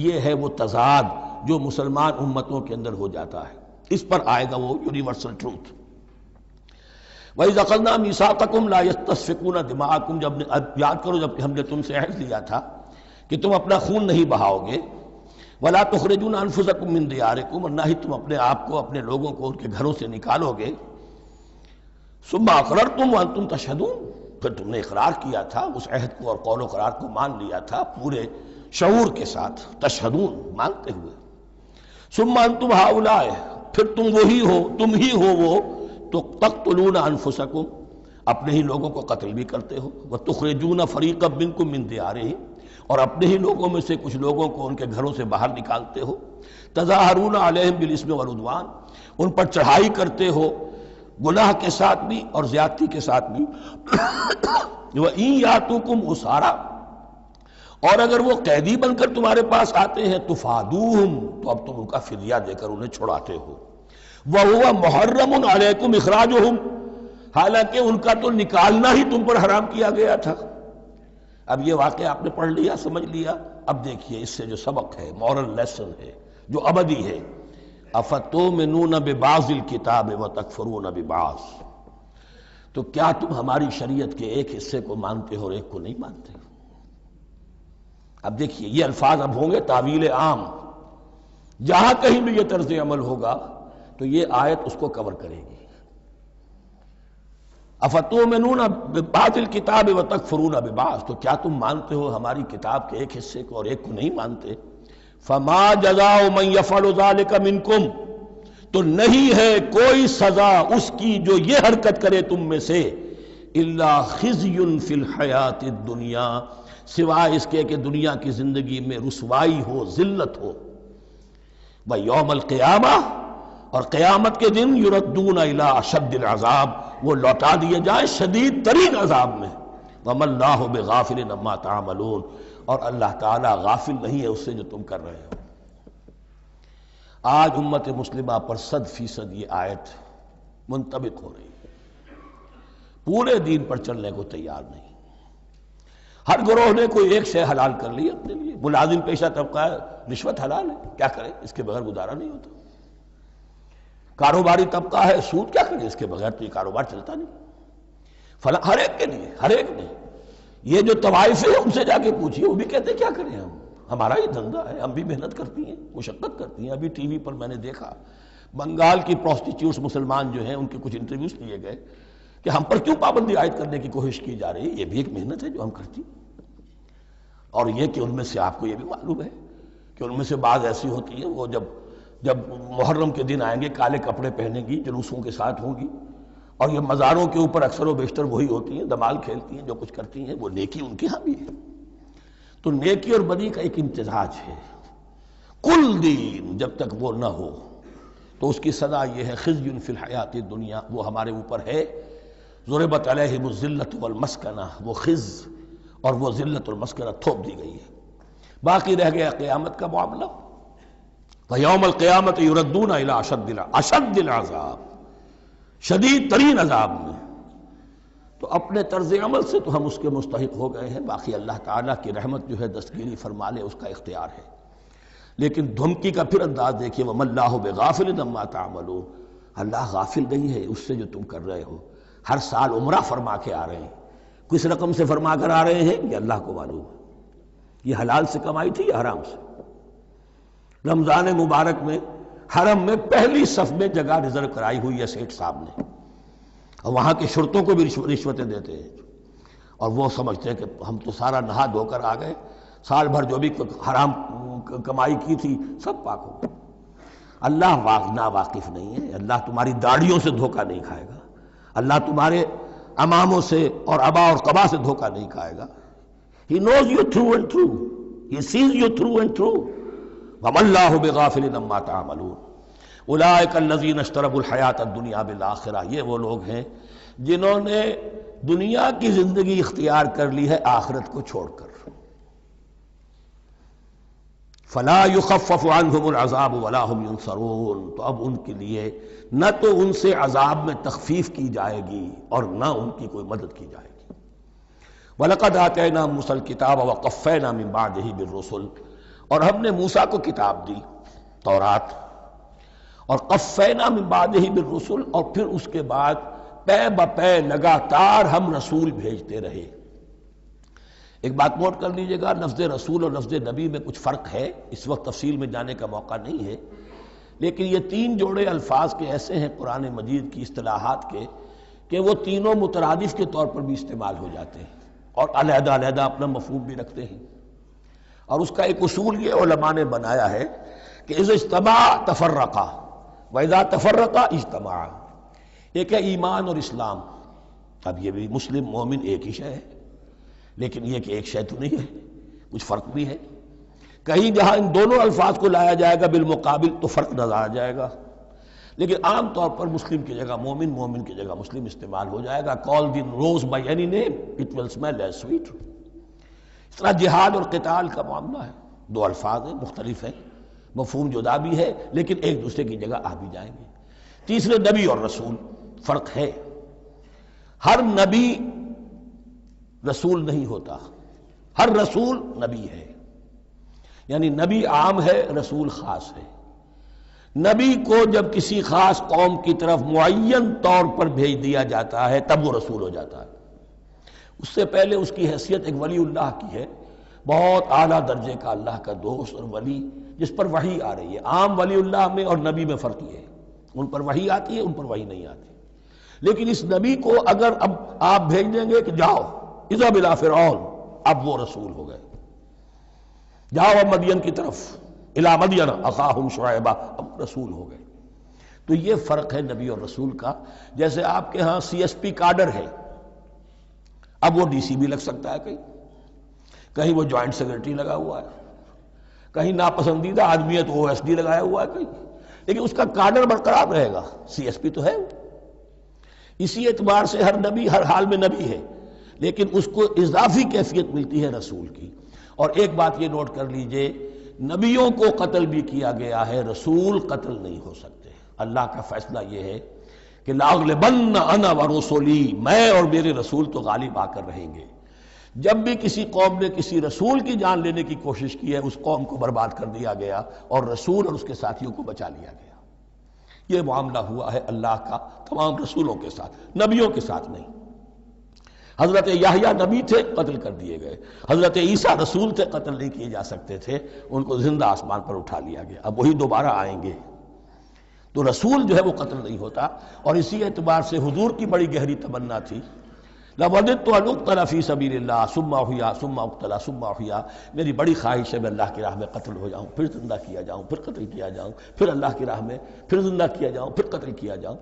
Speaker 1: یہ ہے وہ تضاد جو مسلمان امتوں کے اندر ہو جاتا ہے، اس پر آئے گا وہ یونیورسل ٹروتھ۔ وَإِذْ أَخَذْنَا مِيثَاقَكُمْ لَا يَسْتَسْفِكُونَ دِمَاءَكُمْ، جب یاد کرو جب ہم نے تم سے عہد لیا تھا کہ تم اپنا خون نہیں بہاؤ گے، وَلَا تُخْرِجُونَ أَنفُسَكُم مِّن دِيَارِكُمْ، اور نہ ہی تم اپنے آپ کو اپنے لوگوں کو ان کے گھروں سے نکالو گے، ثُمَّ أَقْرَرْتُمْ وَأَنْتُمْ تَشْهَدُونَ، پھر تم نے اقرار کیا تھا، اس عہد کو اور قول و قرار کو مان لیا تھا پورے شعور کے ساتھ، تشہدون مانتے ہوئے، ثم انتم ہؤلاء، پھر تم وہی ہو، تم ہی ہو وہ تو تقتلون انفسکم، اپنے ہی لوگوں کو قتل بھی کرتے ہو، وتخرجون فریقا منکم من دیارہم، اور اپنے ہی لوگوں میں سے کچھ لوگوں کو ان کے گھروں سے باہر نکالتے ہو، تظاہرون علیہم بالاسم والعدوان، ان پر چڑھائی کرتے ہو گناہ کے ساتھ بھی اور زیادتی کے ساتھ بھی، وَإِن یاتوکم اسارا، اور اگر وہ قیدی بن کر تمہارے پاس آتے ہیں تفادوہم، تو اب تم ان کا فدیہ دے کر انہیں چھڑاتے ہو، وَهُوَ مُحَرَّمٌ عَلَيْكُمْ إِخْرَاجُهُمْ، حالانکہ ان کا تو نکالنا ہی تم پر حرام کیا گیا تھا۔ اب یہ واقعہ آپ نے پڑھ لیا، سمجھ لیا، اب دیکھیے اس سے جو سبق ہے، مورل لیسن ہے جو ابدی ہے، أَفَتُؤْمِنُونَ بِبَعْضِ الْكِتَابِ وَتَكْفُرُونَ بِبَعْضٍ، تو کیا تم ہماری شریعت کے ایک حصے کو مانتے ہو اور ایک کو نہیں مانتے؟ اب دیکھیے یہ الفاظ اب ہوں گے تعویل عام، جہاں کہیں بھی یہ طرز عمل ہوگا تو یہ آیت اس کو کور کرے گی۔ افتؤمنون ببعض الکتاب وتکفرون ببعض، تو کیا تم مانتے ہو ہماری کتاب کے ایک حصے کو اور ایک کو نہیں مانتے؟ فما جزاء من یفعل ذلک منکم، تو نہیں ہے کوئی سزا اس کی جو یہ حرکت کرے تم میں سے، الا خزی فی الحیات الدنیا، سوائے اس کے کہ دنیا کی زندگی میں رسوائی ہو، ذلت ہو، ویوم القیامہ، اور قیامت کے دن یردون الی اشد العذاب، وہ لوٹا دیے جائیں شدید ترین عذاب میں، وما اللہ بغافل عما تعملون، اور اللہ تعالیٰ غافل نہیں ہے اس سے جو تم کر رہے ہو۔ آج امت مسلمہ پر 100% یہ آیت منطبق ہو رہی ہے، پورے دین پر چلنے کو تیار نہیں، ہر گروہ نے کوئی ایک شے حلال کر لی اپنے لیے، ملازم پیشہ طبقہ ہے، رشوت حلال ہے، کیا کرے اس کے بغیر گزارا نہیں ہوتا، کاروباری طبقہ ہے، سود کیا کرے اس کے بغیر تو یہ کاروبار چلتا نہیں، فلاں ہر ایک کے لیے، ہر ایک نے، یہ جو طوائف ہے ان سے جا کے پوچھیے وہ بھی کہتے کیا کریں ہم، ہمارا ہی دھندا ہے، ہم بھی محنت کرتی ہیں، مشقت کرتی ہیں۔ ابھی ٹی وی پر میں نے دیکھا بنگال کی پروسٹیچیوٹس مسلمان جو ہیں ان کے کچھ انٹرویوز لیے گئے کہ ہم پر کیوں پابندی عائد کرنے کی کوشش کی جا رہی ہے، یہ بھی ایک محنت ہے جو ہم کرتی ہیں۔ اور یہ کہ ان میں سے آپ کو یہ بھی معلوم ہے کہ ان میں سے بعض ایسی ہوتی ہیں وہ جب محرم کے دن آئیں گے کالے کپڑے پہنیں گی، جلوسوں کے ساتھ ہوں گی، اور یہ مزاروں کے اوپر اکثر و بیشتر وہی ہوتی ہیں، دمال کھیلتی ہیں، جو کچھ کرتی ہیں وہ نیکی ان کے ہاں بھی ہے۔ تو نیکی اور بدی کا ایک امتزاج ہے۔ کل دین جب تک وہ نہ ہو تو اس کی سزا یہ ہے خزی فی الحیات الدنیا، وہ ہمارے اوپر ہے۔ ضربت علیہم الذلۃ والمسکنہ، وہ خز اور وہ ذلت اور مسکنہ تھوپ دی گئی ہے۔ باقی رہ گیا قیامت کا معاملہ، فیوم القیامت یردون الی اشد العذاب، شدید ترین عذاب میں۔ تو اپنے طرز عمل سے تو ہم اس کے مستحق ہو گئے ہیں، باقی اللہ تعالیٰ کی رحمت جو ہے دستگیری فرما لے اس کا اختیار ہے۔ لیکن دھمکی کا پھر انداز دیکھیے، وَمَا اللَّهُ بِغَافِلٍ عَمَّا تَعْمَلُونَ، اللہ غافل نہیں ہے اس سے جو تم کر رہے ہو۔ ہر سال عمرہ فرما کے آ رہے ہیں، کس رقم سے فرما کر آ رہے ہیں یہ اللہ کو معلوم ہے، یہ حلال سے کمائی تھی یا حرام سے۔ رمضان مبارک میں حرم میں پہلی صف میں جگہ ریزرو کرائی ہوئی ہے سیٹھ صاحب نے، اور وہاں کے شرطوں کو بھی رشوتیں دیتے ہیں، اور وہ سمجھتے ہیں کہ ہم تو سارا نہا دھو کر آ گئے، سال بھر جو بھی حرام کمائی کی تھی سب پاک ہو۔ اللہ نا واقف نہیں ہے، اللہ تمہاری داڑھیوں سے دھوکہ نہیں کھائے گا، اللہ تمہارے اماموں سے اور ابا اور قبا سے دھوکہ نہیں کھائے گا۔ He knows you through and through, He sees you through and through. وَمَا اللَّهُ بِغَافِلٍ عَمَّا تَعْمَلُونَ أُولَٰئِكَ الَّذِينَ اشْتَرَوُا الْحَيَاةَ الدُّنْيَا بِالْآخِرَةِ، یہ وہ لوگ ہیں جنہوں نے دنیا کی زندگی اختیار کر لی ہے آخرت کو چھوڑ کر۔ فَلَا يُخَفَّفُ عَنْهُمُ الْعَذَابُ وَلَا هُمْ يُنصَرُونَ، تو اب ان کے لیے نہ تو ان سے عذاب میں تخفیف کی جائے گی اور نہ ان کی کوئی مدد کی جائے گی۔ وَلَقَدْ آتَيْنَا مُوسَى الْكِتَابَ وَقَفَّيْنَا مِن بَعْدِهِ بِالرُّسُلِ، اور ہم نے موسیٰ کو کتاب دی تورات، اور قفینا من بعدہ بالرسل، اور پھر اس کے بعد پے بپے لگاتار ہم رسول بھیجتے رہے۔ ایک بات نوٹ کر لیجئے گا، لفظ رسول اور لفظ نبی میں کچھ فرق ہے، اس وقت تفصیل میں جانے کا موقع نہیں ہے، لیکن یہ تین جوڑے الفاظ کے ایسے ہیں قرآن مجید کی اصطلاحات کے کہ وہ تینوں مترادف کے طور پر بھی استعمال ہو جاتے ہیں اور علیحدہ علیحدہ اپنا مفہوم بھی رکھتے ہیں۔ اور اس کا ایک اصول یہ علماء نے بنایا ہے کہ اذا اجتمع تفرقا واذا تفرقا اجتمع۔ ایک ہے ایمان اور اسلام، اب یہ بھی مسلم مومن ایک ہی شے ہے، لیکن یہ کہ ایک شے تو نہیں ہے، کچھ فرق بھی ہے۔ کہیں جہاں ان دونوں الفاظ کو لایا جائے گا بالمقابل تو فرق نظر آ جائے گا، لیکن عام طور پر مسلم کی جگہ مومن، مومن کی جگہ مسلم استعمال ہو جائے گا۔ call the rose by any name it will smell as sweet۔ اس طرح جہاد اور قتال کا معاملہ ہے، دو الفاظ ہیں، مختلف ہیں، مفہوم جدا بھی ہے لیکن ایک دوسرے کی جگہ آ بھی جائیں گے۔ تیسرے نبی اور رسول، فرق ہے، ہر نبی رسول نہیں ہوتا، ہر رسول نبی ہے، یعنی نبی عام ہے، رسول خاص ہے۔ نبی کو جب کسی خاص قوم کی طرف معین طور پر بھیج دیا جاتا ہے تب وہ رسول ہو جاتا ہے، اس سے پہلے اس کی حیثیت ایک ولی اللہ کی ہے، بہت اعلیٰ درجے کا اللہ کا دوست اور ولی جس پر وحی آ رہی ہے۔ عام ولی اللہ میں اور نبی میں فرق یہ ہے، ان پر وحی آتی ہے، ان پر وحی نہیں آتی۔ لیکن اس نبی کو اگر اب آپ بھیج دیں گے کہ جاؤ اذهب الى فرعون، اب وہ رسول ہو گئے، جاؤ اب مدین کی طرف، الى مدین اخاہم شعیبا، اب رسول ہو گئے۔ تو یہ فرق ہے نبی اور رسول کا۔ جیسے آپ کے ہاں سی ایس پی کارڈر ہے، اب وہ ڈی سی بھی لگ سکتا ہے، کہیں وہ جوائنٹ سیکرٹری لگا ہوا ہے، کہیں ناپسندیدہ آدمی ہے تو او ایس ڈی لگایا ہوا ہے کہیں، لیکن اس کا کارڈر برقرار رہے گا، سی ایس پی تو ہے۔ اسی اعتبار سے ہر نبی ہر حال میں نبی ہے، لیکن اس کو اضافی کیفیت ملتی ہے رسول کی۔ اور ایک بات یہ نوٹ کر لیجئے، نبیوں کو قتل بھی کیا گیا ہے، رسول قتل نہیں ہو سکتے۔ اللہ کا فیصلہ یہ ہے کہ لاغلبن انا ورسولی، میں اور میرے رسول تو غالب آ کر رہیں گے۔ جب بھی کسی قوم نے کسی رسول کی جان لینے کی کوشش کی ہے اس قوم کو برباد کر دیا گیا اور رسول اور اس کے ساتھیوں کو بچا لیا گیا۔ یہ معاملہ ہوا ہے اللہ کا تمام رسولوں کے ساتھ، نبیوں کے ساتھ نہیں۔ حضرت یحییٰ نبی تھے، قتل کر دیے گئے. حضرت عیسیٰ رسول تھے، قتل نہیں کیے جا سکتے تھے، ان کو زندہ آسمان پر اٹھا لیا گیا. اب وہی دوبارہ آئیں گے. تو رسول جو ہے وہ قتل نہیں ہوتا. اور اسی اعتبار سے حضور کی بڑی گہری تمنا تھی، لَوَدِدتُّ أَنْ أُقْتَلَ فِي سَبِيلِ اللَّهِ ثُمَّ أُحْيَا ثُمَّ أُقْتَلَ ثُمَّ أُحْيَا. میری بڑی خواہش ہے میں اللہ کی راہ میں قتل ہو جاؤں، پھر زندہ کیا جاؤں، پھر قتل کیا جاؤں، پھر اللہ کی راہ میں پھر زندہ کیا جاؤں، پھر قتل کیا جاؤں.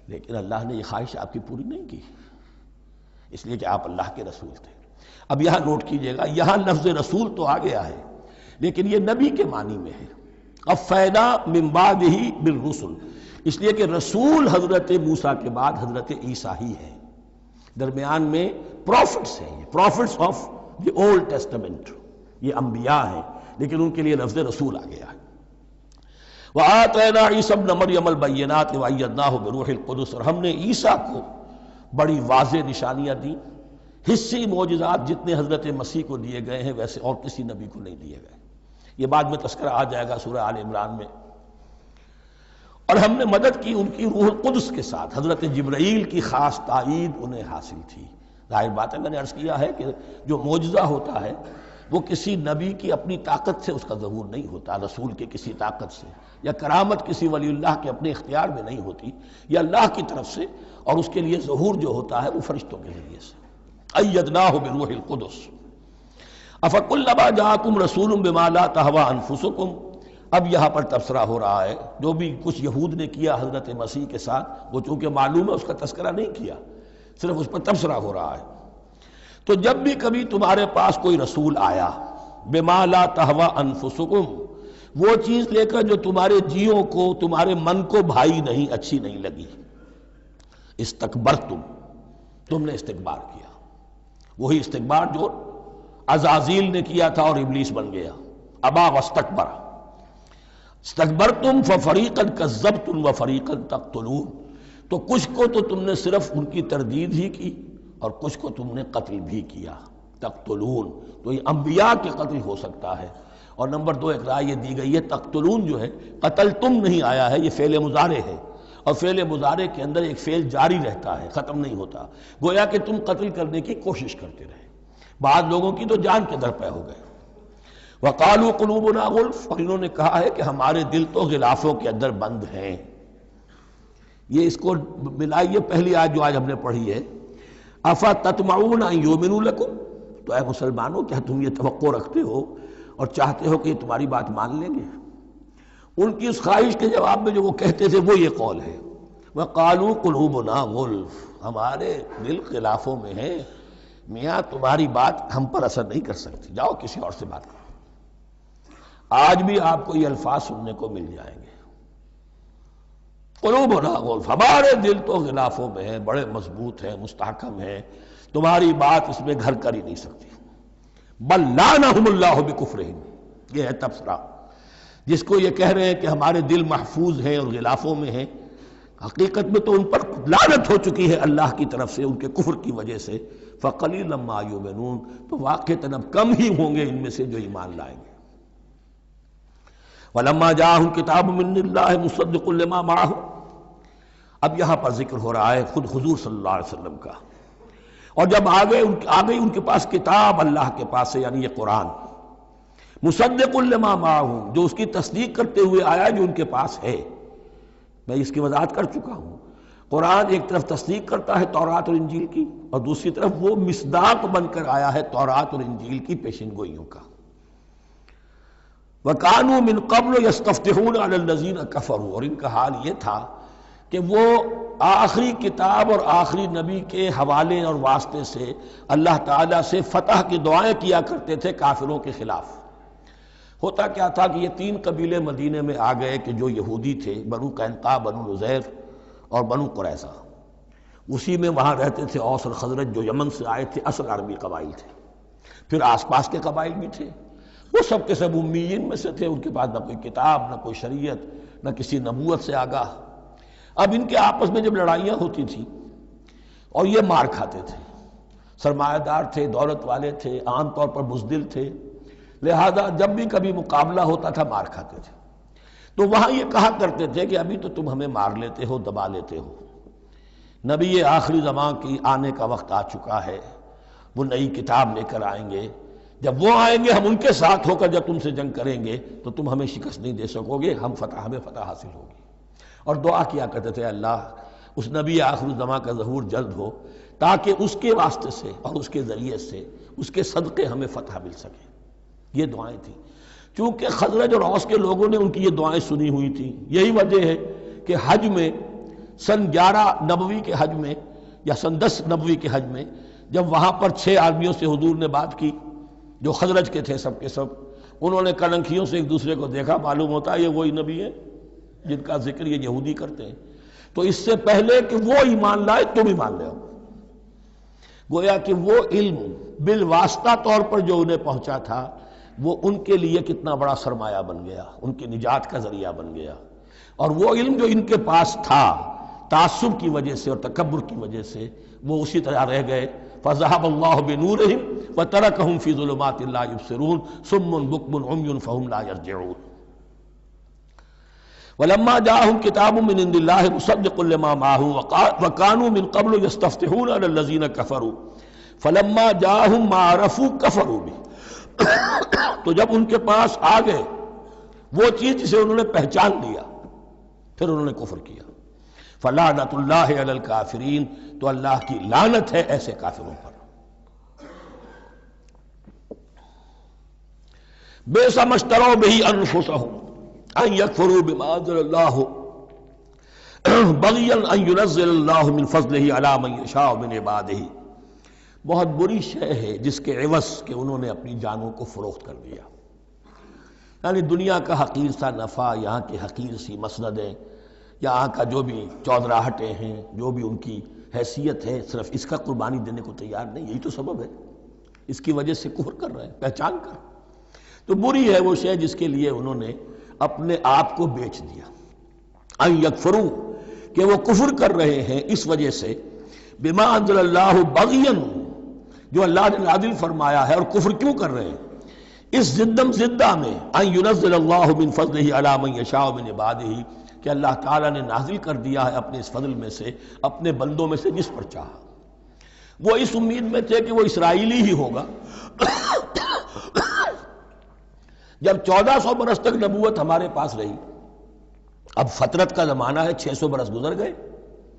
Speaker 1: لیکن اللہ نے یہ خواہش آپ کی پوری نہیں کی، اس لیے کہ آپ اللہ کے رسول تھے. اب یہاں نوٹ کیجئے گا، یہاں لفظ رسول تو آ گیا ہے لیکن یہ نبی کے معنی میں ہے. قَفَّيْنَا مِن بَعْدِهِ بِالرُّسُلِ، اس لیے کہ رسول حضرت موسیٰ کے بعد حضرت عیسیٰ ہی ہے. درمیان میں پروفٹس ہیں، یہ prophets of the Old Testament, یہ انبیاء ہیں، لیکن ان کے لیے لفظ رسول آ گیا ہے. وَآتَيْنَا عِيسَى ابْنَ مَرْيَمَ الْبَيِّنَاتِ وَأَيَّدْنَاهُ بِرُوحِ الْقُدُسِ، اور ہم نے عیسیٰ کو بڑی واضح نشانیاں دیں. حصی معجزات جتنے حضرت مسیح کو دیے گئے ہیں ویسے اور کسی نبی کو نہیں دیے گئے. یہ بعد میں تذکرہ آ جائے گا سورہ آل عمران میں. اور ہم نے مدد کی ان کی روح القدس کے ساتھ، حضرت جبرائیل کی خاص تائید انہیں حاصل تھی. ظاہر بات ہے، میں نے عرض کیا ہے کہ جو معجزہ ہوتا ہے وہ کسی نبی کی اپنی طاقت سے اس کا ظہور نہیں ہوتا، رسول کے کسی طاقت سے، یا کرامت کسی ولی اللہ کے اپنے اختیار میں نہیں ہوتی، یا اللہ کی طرف سے. اور اس کے لیے ظہور جو ہوتا ہے وہ فرشتوں کے ذریعے سے. أَيَّدْنَاهُ بِرُوحِ الْقُدُسِ أَفَكُلَّمَا جَاءَكُمْ رَسُولٌ بِمَا لَا تَهْوَىٰ أَنفُسُكُمْ. اب یہاں پر تبصرہ ہو رہا ہے، جو بھی کچھ یہود نے کیا حضرت مسیح کے ساتھ، وہ چونکہ معلوم ہے اس کا تذکرہ نہیں کیا، صرف اس پر تبصرہ ہو رہا ہے. تو جب بھی کبھی تمہارے پاس کوئی رسول آیا، بِمَا لَا تَهْوَىٰ أَنفُسُكُمْ، وہ چیز لے کر جو تمہارے جیوں کو، تمہارے من کو بھائی نہیں، اچھی نہیں لگی، استکبرتم، تم نے استکبار کیا. وہی استکبار جو عزازیل نے کیا تھا اور ابلیس بن گیا. ابا واستکبر. استکبرتم ففریقا کذبتم وفریقا تقتلون. تو کچھ کو تو تم نے صرف ان کی تردید ہی کی اور کچھ کو تم نے قتل بھی کیا. تقتلون، تو یہ انبیاء کے قتل ہو سکتا ہے. اور نمبر 2 ایک رائے یہ دی گئی ہے، تقتلون جو ہے قتل تم نہیں آیا ہے، یہ فعل مضارع ہے، اور فعل مضارع کے اندر ایک فعل جاری رہتا ہے، ختم نہیں ہوتا. گویا کہ تم قتل کرنے کی کوشش کرتے رہے. بعض لوگوں کی تو جان کے در پہ ہو گئے. وَقَالُوا قُلُوبُنَا غُلْفٌ، اور انہوں نے کہا ہے کہ ہمارے دل تو غلافوں کے اندر بند ہیں. یہ اس کو ملائیے پہلی آیت جو آج ہم نے پڑھی ہے، أَفَتَطْمَعُونَ أَن يُؤْمِنُوا لَكُمْ. تو اے مسلمانوں، کیا تم یہ توقع رکھتے ہو اور چاہتے ہو کہ یہ تمہاری بات مان لیں گے؟ ان کی اس خواہش کے جواب میں جو وہ کہتے تھے وہ یہ قول ہے، وَقَالُوا قُلُوبُنَا غُلْفٌ، ہمارے دل غلافوں میں ہیں، میاں تمہاری بات ہم پر اثر نہیں کر سکتی، جاؤ کسی اور سے بات کرو. آج بھی آپ کو یہ الفاظ سننے کو مل جائیں گے، قلوبنا غلف، ہمارے دل تو غلافوں میں ہیں، بڑے مضبوط ہیں، مستحکم ہیں، تمہاری بات اس میں گھر کر ہی نہیں سکتی. بل لعنہم اللہ بکفرہم، یہ ہے تبصرہ. جس کو یہ کہہ رہے ہیں کہ ہمارے دل محفوظ ہیں اور غلافوں میں ہیں، حقیقت میں تو ان پر لعنت ہو چکی ہے اللہ کی طرف سے ان کے کفر کی وجہ سے. فقلیلا ما یؤمنون، تو واقعتاً اب کم ہی ہوں گے ان میں سے جو ایمان لائیں گے. وَلَمَّا جَاءَهُمْ كِتَابٌ مِّنْ اللَّهِ مُصَدِّقٌ لِّمَا مَعَهُمْ. اب یہاں پر ذکر ہو رہا ہے خود حضور صلی اللہ علیہ وسلم کا. اور جب آ گئی ان کے پاس کتاب اللہ کے پاس سے، یعنی یہ قرآن، مصدق لما معہم، جو اس کی تصدیق کرتے ہوئے آیا جو ان کے پاس ہے. میں اس کی وضاحت کر چکا ہوں. قرآن ایک طرف تصدیق کرتا ہے تورات اور انجیل کی، اور دوسری طرف وہ مصداق بن کر آیا ہے تورات اور انجیل کی پیشن گوئیوں کا. وَكَانُوا مِن قَبْلُ يَسْتَفْتِحُونَ عَلَى الَّذِينَ كَفَرُوا، اور ان کا حال یہ تھا کہ وہ آخری کتاب اور آخری نبی کے حوالے اور واسطے سے اللہ تعالیٰ سے فتح کی دعائیں کیا کرتے تھے کافروں کے خلاف. ہوتا کیا تھا کہ یہ 3 قبیلے مدینے میں آ گئے کہ جو یہودی تھے، بنو قینقاع، بنو نذیر اور بنو قریظہ. اسی میں وہاں رہتے تھے اوس اور خزرج جو یمن سے آئے تھے، اصل عربی قبائل تھے. پھر آس پاس کے قبائل بھی تھے، وہ سب کے سب امیین میں سے تھے، ان کے پاس نہ کوئی کتاب، نہ کوئی شریعت، نہ کسی نبوت سے آگاہ. اب ان کے آپس میں جب لڑائیاں ہوتی تھیں اور یہ مار کھاتے تھے، سرمایہ دار تھے، دولت والے تھے، عام طور پر بزدل تھے، لہذا جب بھی کبھی مقابلہ ہوتا تھا مار کھاتے تھے. تو وہاں یہ کہا کرتے تھے کہ ابھی تو تم ہمیں مار لیتے ہو، دبا لیتے ہو، نبی آخری زمان کی آنے کا وقت آ چکا ہے، وہ نئی کتاب لے کر آئیں گے، جب وہ آئیں گے ہم ان کے ساتھ ہو کر جب تم سے جنگ کریں گے تو تم ہمیں شکست نہیں دے سکو گے، ہمیں فتح حاصل ہوگی۔ اور دعا کیا کرتے تھے اللہ اس نبی آخر الزماں کا ظہور جلد ہو تاکہ اس کے واسطے سے اور اس کے ذریعے سے اس کے صدقے ہمیں فتح مل سکے۔ یہ دعائیں تھیں۔ چونکہ خزرج اور اوس کے لوگوں نے ان کی یہ دعائیں سنی ہوئی تھیں، یہی وجہ ہے کہ حج میں سن 11 نبوی کے حج میں یا سن 10 نبوی کے حج میں جب وہاں پر 6 آدمیوں سے حضور نے بات کی جو خزرج کے تھے سب کے سب، انہوں نے کلنکھیوں سے ایک دوسرے کو دیکھا، معلوم ہوتا ہے یہ وہی نبی ہیں جن کا ذکر یہ یہودی کرتے ہیں، تو اس سے پہلے کہ وہ ایمان لائے تم ایمان لے آؤ۔ گویا کہ وہ علم بالواسطہ طور پر جو انہیں پہنچا تھا وہ ان کے لیے کتنا بڑا سرمایہ بن گیا، ان کی نجات کا ذریعہ بن گیا۔ اور وہ علم جو ان کے پاس تھا تعصب کی وجہ سے اور تکبر کی وجہ سے وہ اسی طرح رہ گئے۔ فَذَهَبَ اللَّهُ بِنُورِهِمْ وَتَرَكَهُمْ فِي ظُلُمَاتٍ لَا يُبْصِرُونَ صُمٌّ بُكْمٌ عُمْيٌ فَهُمْ لَا يَرْجِعُونَ۔ وَلَمَّا جَاءَهُمْ كِتَابٌ مِّنْ عِندِ اللَّهِ مُصَدِّقٌ لِّمَا مَعَهُمْ وَكَانُوا مِن قَبْلُ يَسْتَفْتِحُونَ عَلَى الَّذِينَ كَفَرُوا فَلَمَّا جَاءَهُم مَّا عَرَفُوا كَفَرُوا بِهِ، تو جب ان کے پاس آ گئے وہ چیز جسے انہوں نے پہچان لیا پھر انہوں نے کفر کیا۔ فَلَعْنَةُ اللَّهِ عَلَى الْكَافِرِينَ، تو اللہ کی لعنت ہے ایسے کافروں پر۔ بئس ما اشتروا به أنفسهم أن يكفروا بما أنزل الله بغيا أن ينزل الله من فضله على من يشاء من عباده۔ بہت بری شے ہے جس کے عوض کہ انہوں نے اپنی جانوں کو فروخت کر دیا، یعنی دنیا کا حقیر سا نفع، یہاں کی حقیر سی مسندیں، یہاں کا جو بھی چودراہٹیں ہیں، جو بھی ان کی حیثیت ہے، صرف اس کا قربانی دینے کو تیار نہیں، یہی تو سبب ہے، اس کی وجہ سے کفر کر رہے ہیں پہچان کر۔ تو بری ہے وہ شے جس کے لیے انہوں نے اپنے آپ کو بیچ دیا۔ ان یکفروا، کہ وہ کفر کر رہے ہیں اس وجہ سے، بما انزل اللہ بغیا، جو اللہ نے نازل فرمایا ہے، اور کفر کیوں کر رہے ہیں اس زدم زدہ میں، ان ینزل اللہ من فضلہ علی من یشاء من عبادہ، کہ اللہ تعالیٰ نے نازل کر دیا ہے اپنے اس فضل میں سے اپنے بندوں میں سے جس پر چاہا۔ وہ اس امید میں تھے کہ وہ اسرائیلی ہی ہوگا۔ جب 1400 برس تک نبوت ہمارے پاس رہی، اب فترت کا زمانہ ہے، 600 برس گزر گئے،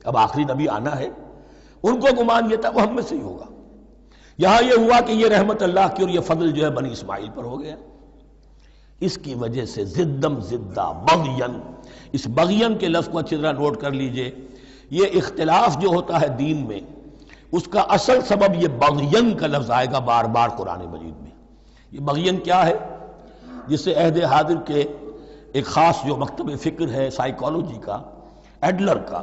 Speaker 1: اب آخری نبی آنا ہے، ان کو گمان یہ تھا وہ ہم میں سے ہی ہوگا۔ یہاں یہ ہوا کہ یہ رحمت اللہ کی اور یہ فضل جو ہے بنی اسماعیل پر ہو گیا۔ اس کی وجہ سے زدم زدہ بغین، اس بغین کے لفظ کو اچھی طرح نوٹ کر لیجئے، یہ اختلاف جو ہوتا ہے دین میں اس کا اصل سبب یہ بغین کا لفظ آئے گا بار بار قرآن مجید میں۔ یہ بغین کیا ہے؟ جسے عہد حاضر کے ایک خاص جو مکتب فکر ہے سائیکالوجی کا، ایڈلر کا،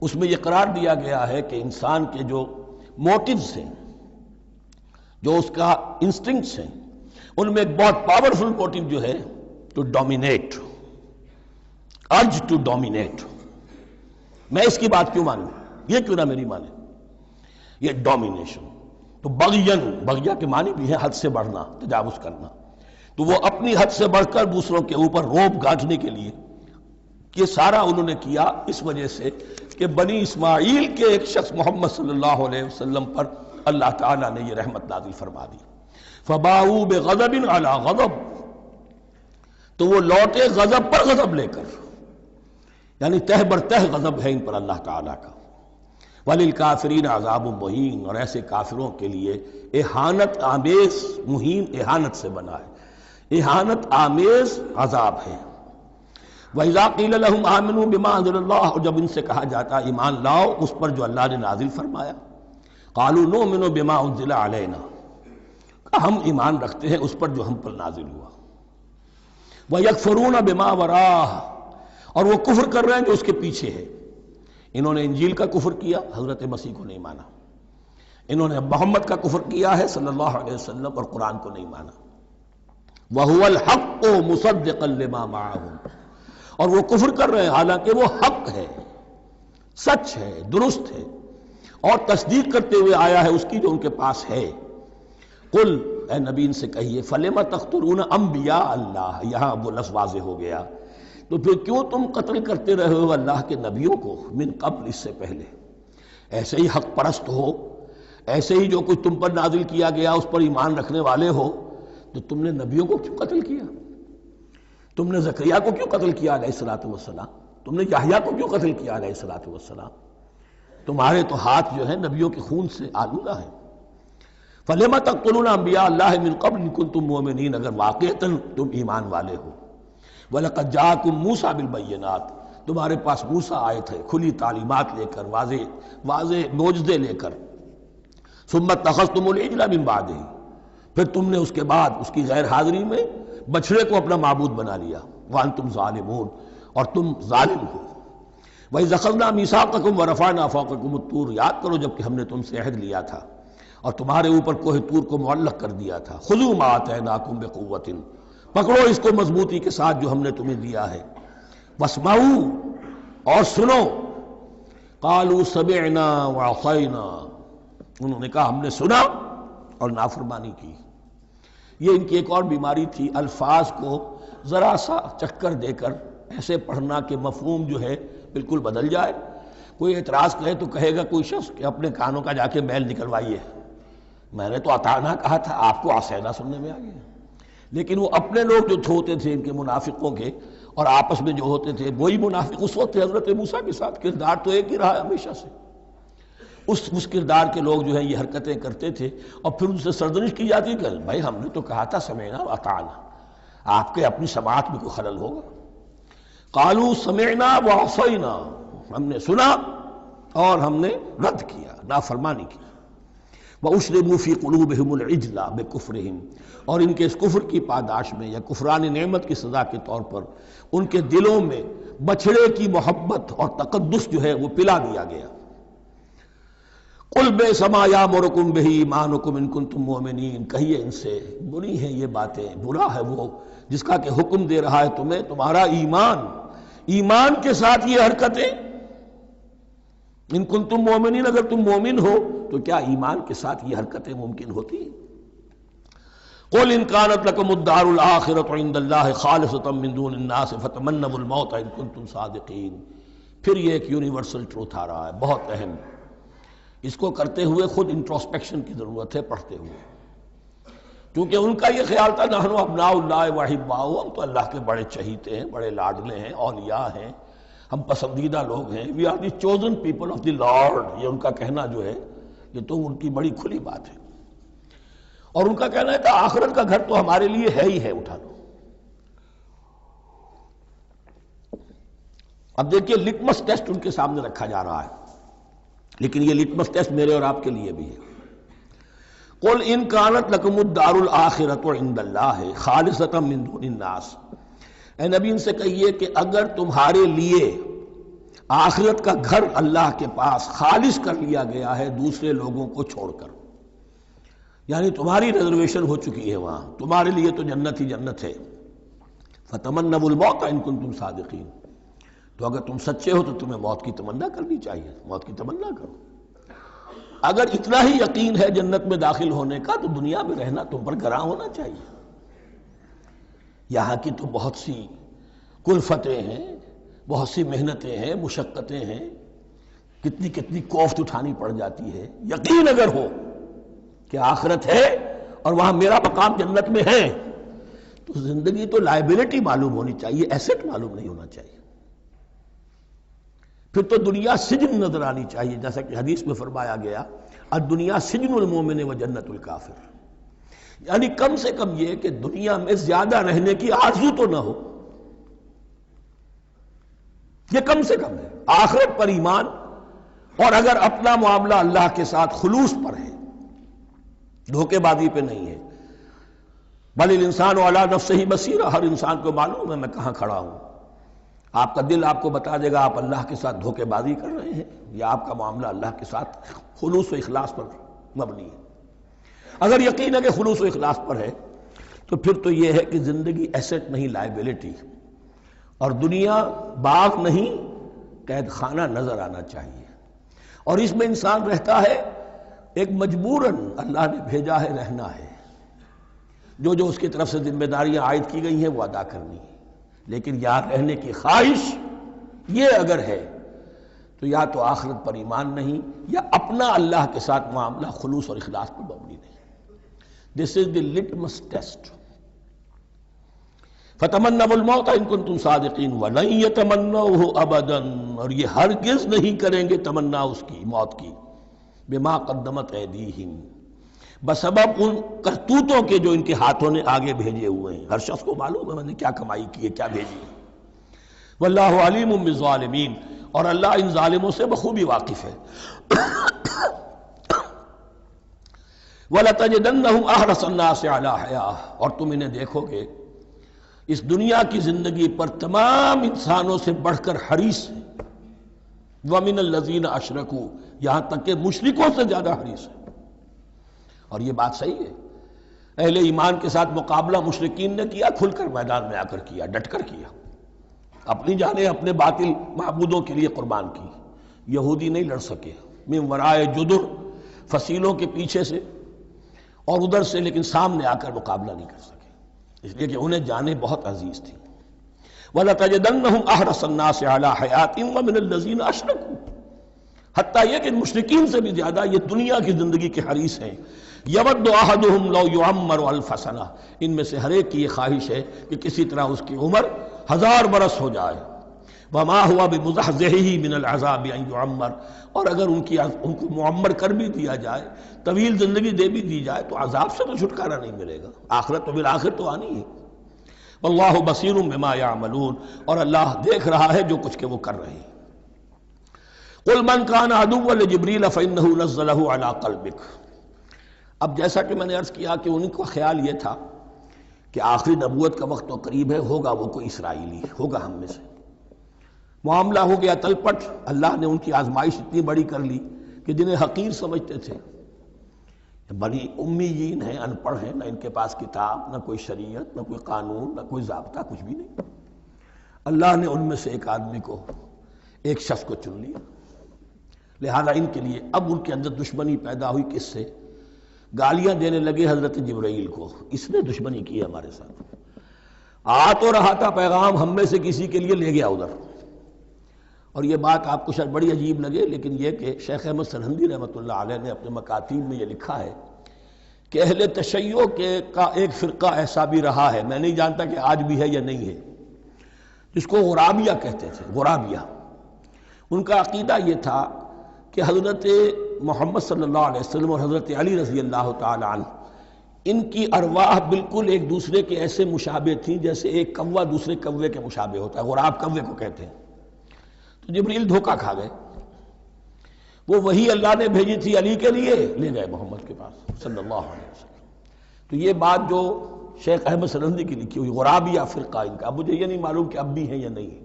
Speaker 1: اس میں یہ قرار دیا گیا ہے کہ انسان کے جو موٹیوز ہیں، جو اس کا انسٹنکٹس ہیں، ان میں ایک بہت پاورفل موٹیو جو ہے to dominate, urge to dominate. میں اس کی بات کیوں مانوں، یہ کیوں نہ میری مانے، یہ ڈومینیشن۔ تو بغین، بغیا کے معنی بھی ہے حد سے بڑھنا، تجاوز کرنا۔ تو وہ اپنی حد سے بڑھ کر دوسروں کے اوپر روب گاٹھنے کے لیے یہ سارا انہوں نے کیا، اس وجہ سے کہ بنی اسماعیل کے ایک شخص محمد صلی اللہ علیہ وسلم پر اللہ تعالیٰ نے یہ رحمت نازل فرما دی۔ فباؤوا بغضب علی غضب، تو وہ لوٹے غضب پر غضب لے کر، یعنی تہ بر تہ غضب ہے ان پر اللہ تعالیٰ کا۔ وَلِلْكَافِرِينَ عَذَابٌ مُّهِينٌ، اور ایسے کافروں کے لیے اہانت آمیز، مہین اہانت سے بنا ہے، اہانت آمیز عذاب ہے۔ وَإِذَا قِيلَ لَهُمْ آمِنُوا بِمَا أَنزَلَ اللَّهُ، اور جب ان سے کہا جاتا ایمان لاؤ اس پر جو اللہ نے نازل فرمایا، قَالُوا نُؤْمِنُ بِمَا أُنزِلَ عَلَيْنَا، ہم ایمان رکھتے ہیں اس پر جو ہم پر نازل ہوا۔ وَيَكْفُرُونَ بِمَا وَرَاءَهُ، اور وہ کفر کر رہے ہیں جو اس کے پیچھے ہے۔ انہوں نے انجیل کا کفر کیا، حضرت مسیح کو نہیں مانا۔ انہوں نے محمد کا کفر کیا ہے صلی اللہ علیہ وسلم، اور قرآن کو نہیں مانا۔ وَهُوَ الْحَقُّ مُصَدِّقًا لِمَا مَعَهُمْ، اور وہ کفر کر رہے ہیں حالانکہ وہ حق ہے، سچ ہے، درست ہے، اور تصدیق کرتے ہوئے آیا ہے اس کی جو ان کے پاس ہے۔ قل، اے نبی ان سے کہیے، فَلِمَ تَقْتُلُونَ أَنبِيَاءَ اللَّهِ، یہاں وہ لفظ واضح ہو گیا، تو پھر کیوں تم قتل کرتے رہے ہو اللہ کے نبیوں کو، من قبل، اس سے پہلے۔ ایسے ہی حق پرست ہو، ایسے ہی جو کچھ تم پر نازل کیا گیا اس پر ایمان رکھنے والے ہو، تو تم نے نبیوں کو کیوں قتل کیا؟ تم نے زکریا کو کیوں قتل کیا علیہ الصلوۃ والسلام؟ تم نے یحییٰ کو کیوں قتل کیا علیہ الصلوۃ والسلام؟ تمہارے تو ہاتھ جو ہے نبیوں کے خون سے آلودہ ہیں۔ فَلِمَ تَقْتُلُونَ أَنبِيَاءَ اللَّهِ مِن قَبْلِ إِن كُنتُم مُؤْمِنِينَ، اگر واقعتاً تم ایمان والے ہو۔ وَلَقَدْ جَاءَكُم مُوسَىٰ بِالْبَيِّنَاتِ، تمہارے پاس موسیٰ آئے تھے کھلی تعلیمات لے کر، واضح معجزے لے کر۔ ثُمَّ اتَّخَذْتُمُ الْعِجْلَ مِن بَعْدِهِ، پھر تم نے اس کے بعد اس کی غیر حاضری میں بچڑے کو اپنا معبود بنا لیا۔ وَأَنْتُمْ ظَالِمُونَ، اور تم ظالم ہو۔ وَإِذْ أَخَذْنَا مِيثَاقَكُمْ وَرَفَعْنَا فَوْقَكُمُ الطُّورَ، یاد کرو جب کہ ہم نے تم سے عہد لیا تھا اور تمہارے اوپر کوہ طور کو معلق کر دیا تھا۔ خُذُوا مَا آتَيْنَاكُمْ بِقُوَّةٍ، پکڑو اس کو مضبوطی کے ساتھ جو ہم نے تمہیں دیا ہے۔ وَاسْمَعُوا، اور سنو۔ قَالُوا سَمِعْنَا وَعَصَيْنَا، انہوں نے کہا ہم نے سنا اور نافرمانی کی۔ یہ ان کی ایک اور بیماری تھی، الفاظ کو ذرا سا چکر دے کر ایسے پڑھنا کہ مفہوم جو ہے بالکل بدل جائے۔ کوئی اعتراض کرے تو کہے گا کوئی شخص کہ اپنے کانوں کا جا کے میل نکلوائیے، میں نے تو اطعنا کہا تھا، آپ کو عصینا سننے میں آ گیا۔ لیکن وہ اپنے لوگ جو ہوتے تھے ان کے منافقوں کے، اور آپس میں جو ہوتے تھے وہی منافق اس وقت حضرت موسیٰ کے ساتھ، کردار تو ایک ہی رہا ہے ہمیشہ سے۔ اس کردار کے لوگ جو ہیں یہ حرکتیں کرتے تھے، اور پھر ان سے سرزنش کی جاتی کہ بھائی ہم نے تو کہا تھا سمعنا واطعنا، آپ کے اپنی سماعت میں کوئی خلل ہوگا۔ قالوا سمعنا وعصینا، ہم نے سنا اور ہم نے رد کیا، نافرمانی کی۔ وَأُشْرِبُوا فِي قُلُوبِهِمُ الْعِجْلَ بِكُفْرِهِمْ، اور ان کے اس کفر کی پاداش میں یا کفران نعمت کی سزا کے طور پر ان کے دلوں میں بچھڑے کی محبت اور تقدس جو ہے وہ پلا دیا گیا۔ قُلْ بِئْسَ مَا يَأْمُرُكُمْ بِهِ إِيمَانُكُمْ إِن كُنتُم مُؤْمِنِينَ، کہیے ان سے بری ہیں یہ باتیں، برا ہے وہ جس کا کہ حکم دے رہا ہے تمہیں تمہارا ایمان کے ساتھ یہ حرکتیں۔ ان کنتم مومنین، اگر تم مومن ہو تو کیا ایمان کے ساتھ یہ حرکتیں ممکن ہوتی ہیں؟ قُلْ إِن كَانَتْ لَكُمُ الدَّارُ الْآخِرَةُ عِندَ اللَّهِ خَالِصَةً مِّن دُونِ النَّاسِ فَتَمَنَّوُا الْمَوْتَ إِن كُنتُمْ صَادِقِينَ۔ پھر یہ ایک یونیورسل ٹروتھ آ رہا ہے، بہت اہم۔ اس کو کرتے ہوئے خود انٹروسپیکشن کی ضرورت ہے، پڑھتے ہوئے، کیونکہ ان کا یہ خیال تھا نحن ابناء اللہ وحباؤہ، ہم تو اللہ کے بڑے چہیتے ہیں، بڑے لاڈلے ہیں، اولیاء ہیں، ہم پسندیدہ لوگ ہیں، we are the chosen people of the Lord. یہ ان کا کہنا جو ہے یہ تو ان کی بڑی کھلی بات ہے، اور ان کا کہنا ہے کہ آخرت کا گھر تو ہمارے لیے ہے ہی ہے، اٹھا لو۔ اب دیکھیے لٹمس ٹیسٹ ان کے سامنے رکھا جا رہا ہے، لیکن یہ لٹمس ٹیسٹ میرے اور آپ کے لیے بھی ہے۔ قُلْ إِن كَانَتْ لَكُمُ الدَّارُ الْآخِرَةُ عِندَ اللَّهِ خَالِصَةً مِّن دُونِ النَّاسِ، اے نبی ان سے کہیے کہ اگر تمہارے لیے آخرت کا گھر اللہ کے پاس خالص کر لیا گیا ہے دوسرے لوگوں کو چھوڑ کر، یعنی تمہاری ریزرویشن ہو چکی ہے وہاں، تمہارے لیے تو جنت ہی جنت ہے، فَتَمَنَّوُا الْمَوْتَ إِن كُنتُمْ صَادِقِينَ، تو اگر تم سچے ہو تو تمہیں موت کی تمنا کرنی چاہیے، موت کی تمنا کرو۔ اگر اتنا ہی یقین ہے جنت میں داخل ہونے کا تو دنیا میں رہنا تم پر گراں ہونا چاہیے۔ یہاں کی تو بہت سی کلفتیں ہیں، بہت سی محنتیں ہیں، مشقتیں ہیں، کتنی کتنی کوفت اٹھانی پڑ جاتی ہے۔ یقین اگر ہو کہ آخرت ہے اور وہاں میرا مقام جنت میں ہے تو زندگی تو لائبلٹی معلوم ہونی چاہیے، ایسٹ معلوم نہیں ہونا چاہیے۔ پھر تو دنیا سجن نظر آنی چاہیے، جیسا کہ حدیث میں فرمایا گیا الدنیا سجن المومن و جنت الکافر، یعنی کم سے کم یہ کہ دنیا میں زیادہ رہنے کی آرزو تو نہ ہو، یہ کم سے کم ہے۔ آخرت پر ایمان، اور اگر اپنا معاملہ اللہ کے ساتھ خلوص پر ہے، دھوکے بازی پہ نہیں ہے، بل الانسان علی نفسہ بصیرہ، ہر انسان کو معلوم ہے میں کہاں کھڑا ہوں۔ آپ کا دل آپ کو بتا دے گا آپ اللہ کے ساتھ دھوکے بازی کر رہے ہیں یا آپ کا معاملہ اللہ کے ساتھ خلوص و اخلاص پر مبنی ہے۔ اگر یقین ہے کہ خلوص و اخلاص پر ہے تو پھر تو یہ ہے کہ زندگی ایسٹ نہیں لائبلٹی، اور دنیا باغ نہیں قید خانہ نظر آنا چاہیے، اور اس میں انسان رہتا ہے ایک مجبوراً اللہ نے بھیجا ہے رہنا ہے، جو جو اس کی طرف سے ذمہ داریاں عائد کی گئی ہیں وہ ادا کرنی ہے، لیکن یہاں رہنے کی خواہش یہ اگر ہے تو یا تو آخرت پر ایمان نہیں یا اپنا اللہ کے ساتھ معاملہ خلوص اور اخلاص پر مبنی نہیں. دس از دی لٹمس ٹیسٹ. فَتَمَنَّوُا الْمَوْتَ إِن كُنتُمْ صَادِقِينَ وَلَن يَتَمَنَّوْهُ أَبَدًا، اور یہ ہرگز نہیں کریں گے تمنا اس کی موت کی، بِمَا قَدَّمَتْ أَيْدِيهِمْ، بسبب ان کرتوتوں کے جو ان کے ہاتھوں نے آگے بھیجے ہوئے ہیں. ہر شخص کو معلوم ہے میں نے کیا کمائی کی ہے، کیا بھیجی ہے. واللہ علیم بالظالمین، اور اللہ ان ظالموں سے بخوبی واقف ہے. وَلَتَجِدَنَّهُمْ أَحْرَصَ النَّاسِ عَلَىٰ حَيَاةٍ، اور تم انہیں دیکھو گے اس دنیا کی زندگی پر تمام انسانوں سے بڑھ کر حریص ہے. وَمِنَ الَّذِينَ أَشْرَكُوا، یہاں تک کہ مشرکوں سے زیادہ حریص ہے. اور یہ بات صحیح ہے. اہل ایمان کے ساتھ مقابلہ مشرکین نے کیا، کھل کر میدان میں آ کر کیا، ڈٹ کر کیا، اپنی جانیں اپنے باطل معبودوں کے لیے قربان کی. یہودی نہیں لڑ سکے، من ورائے جدر، فصیلوں کے پیچھے سے اور ادھر سے، لیکن سامنے آ کر مقابلہ نہیں کر سکے، اس لیے کہ انہیں جانیں بہت عزیز تھی. وَلَتَجِدَنَّهُمْ أَحْرَصَ النَّاسِ عَلَىٰ حَيَاةٍ وَمِنَ الَّذِينَ أَشْرَكُوا، حتیٰ یہ کہ مشرکین سے بھی زیادہ یہ دنیا کی زندگی کے حریص ہیں. یود احدہم لو یعمر الف سنہ، ان میں سے ہر ایک کی یہ خواہش ہے کہ کسی طرح اس کی عمر 1000 برس ہو جائے. وما ہوا بمزحزحہ من العذاب ان یعمر، اور اگر ان کو معمر کر بھی دیا جائے، طویل زندگی دے بھی دی جائے، تو عذاب سے تو چھٹکارا نہیں ملے گا. آخرت تو بالآخر تو آنی ہے. واللہ بصیر بما یعملون، اور اللہ دیکھ رہا ہے جو کچھ کہ وہ کر رہے ہیں. قل من کان عدوا لجبریل فانہ نزلہ علی قلبک. اب جیسا کہ میں نے عرض کیا کہ ان کا خیال یہ تھا کہ آخری نبوت کا وقت تو قریب ہے، ہوگا وہ کوئی اسرائیلی، ہوگا ہم میں سے. معاملہ ہو گیا تلپٹ. اللہ نے ان کی آزمائش اتنی بڑی کر لی کہ جنہیں حقیر سمجھتے تھے، بڑی امیین ہیں، ان پڑھ ہیں، نہ ان کے پاس کتاب، نہ کوئی شریعت، نہ کوئی قانون، نہ کوئی ضابطہ، کچھ بھی نہیں. اللہ نے ان میں سے ایک آدمی کو، ایک شخص کو چن لیا. لہذا ان کے لیے اب ان کے اندر دشمنی پیدا ہوئی. کس سے؟ گالیاں دینے لگے حضرت جبرائیل کو، اس نے دشمنی کی ہے ہمارے ساتھ. آ تو رہا تھا پیغام ہم میں سے کسی کے لیے، لے گیا ادھر. اور یہ بات آپ کو شاید بڑی عجیب لگے، لیکن یہ کہ شیخ احمد سرہندی رحمۃ اللہ علیہ نے اپنے مکاتیب میں یہ لکھا ہے کہ اہل تشیع کا ایک فرقہ ایسا بھی رہا ہے، میں نہیں جانتا کہ آج بھی ہے یا نہیں ہے، جس کو غرابیہ کہتے تھے. غرابیہ، ان کا عقیدہ یہ تھا کہ حضرت محمد صلی اللہ علیہ وسلم اور حضرت علی رضی اللہ تعالی عنہ، ان کی ارواح بالکل ایک دوسرے کے ایسے مشابہ تھیں جیسے ایک کوا دوسرے کوے کے مشابہ ہوتا ہے. غراب کوے کو کہتے ہیں. تو جبریل دھوکہ کھا گئے. وہ وہی اللہ نے بھیجی تھی علی کے لیے، لے گئے محمد کے پاس صلی اللہ علیہ وسلم. تو یہ بات جو شیخ احمد سرہندی کی لکھی ہوئی غرابیہ فرقہ ان کا، مجھے یہ نہیں معلوم کہ اب بھی ہیں یا نہیں ہے،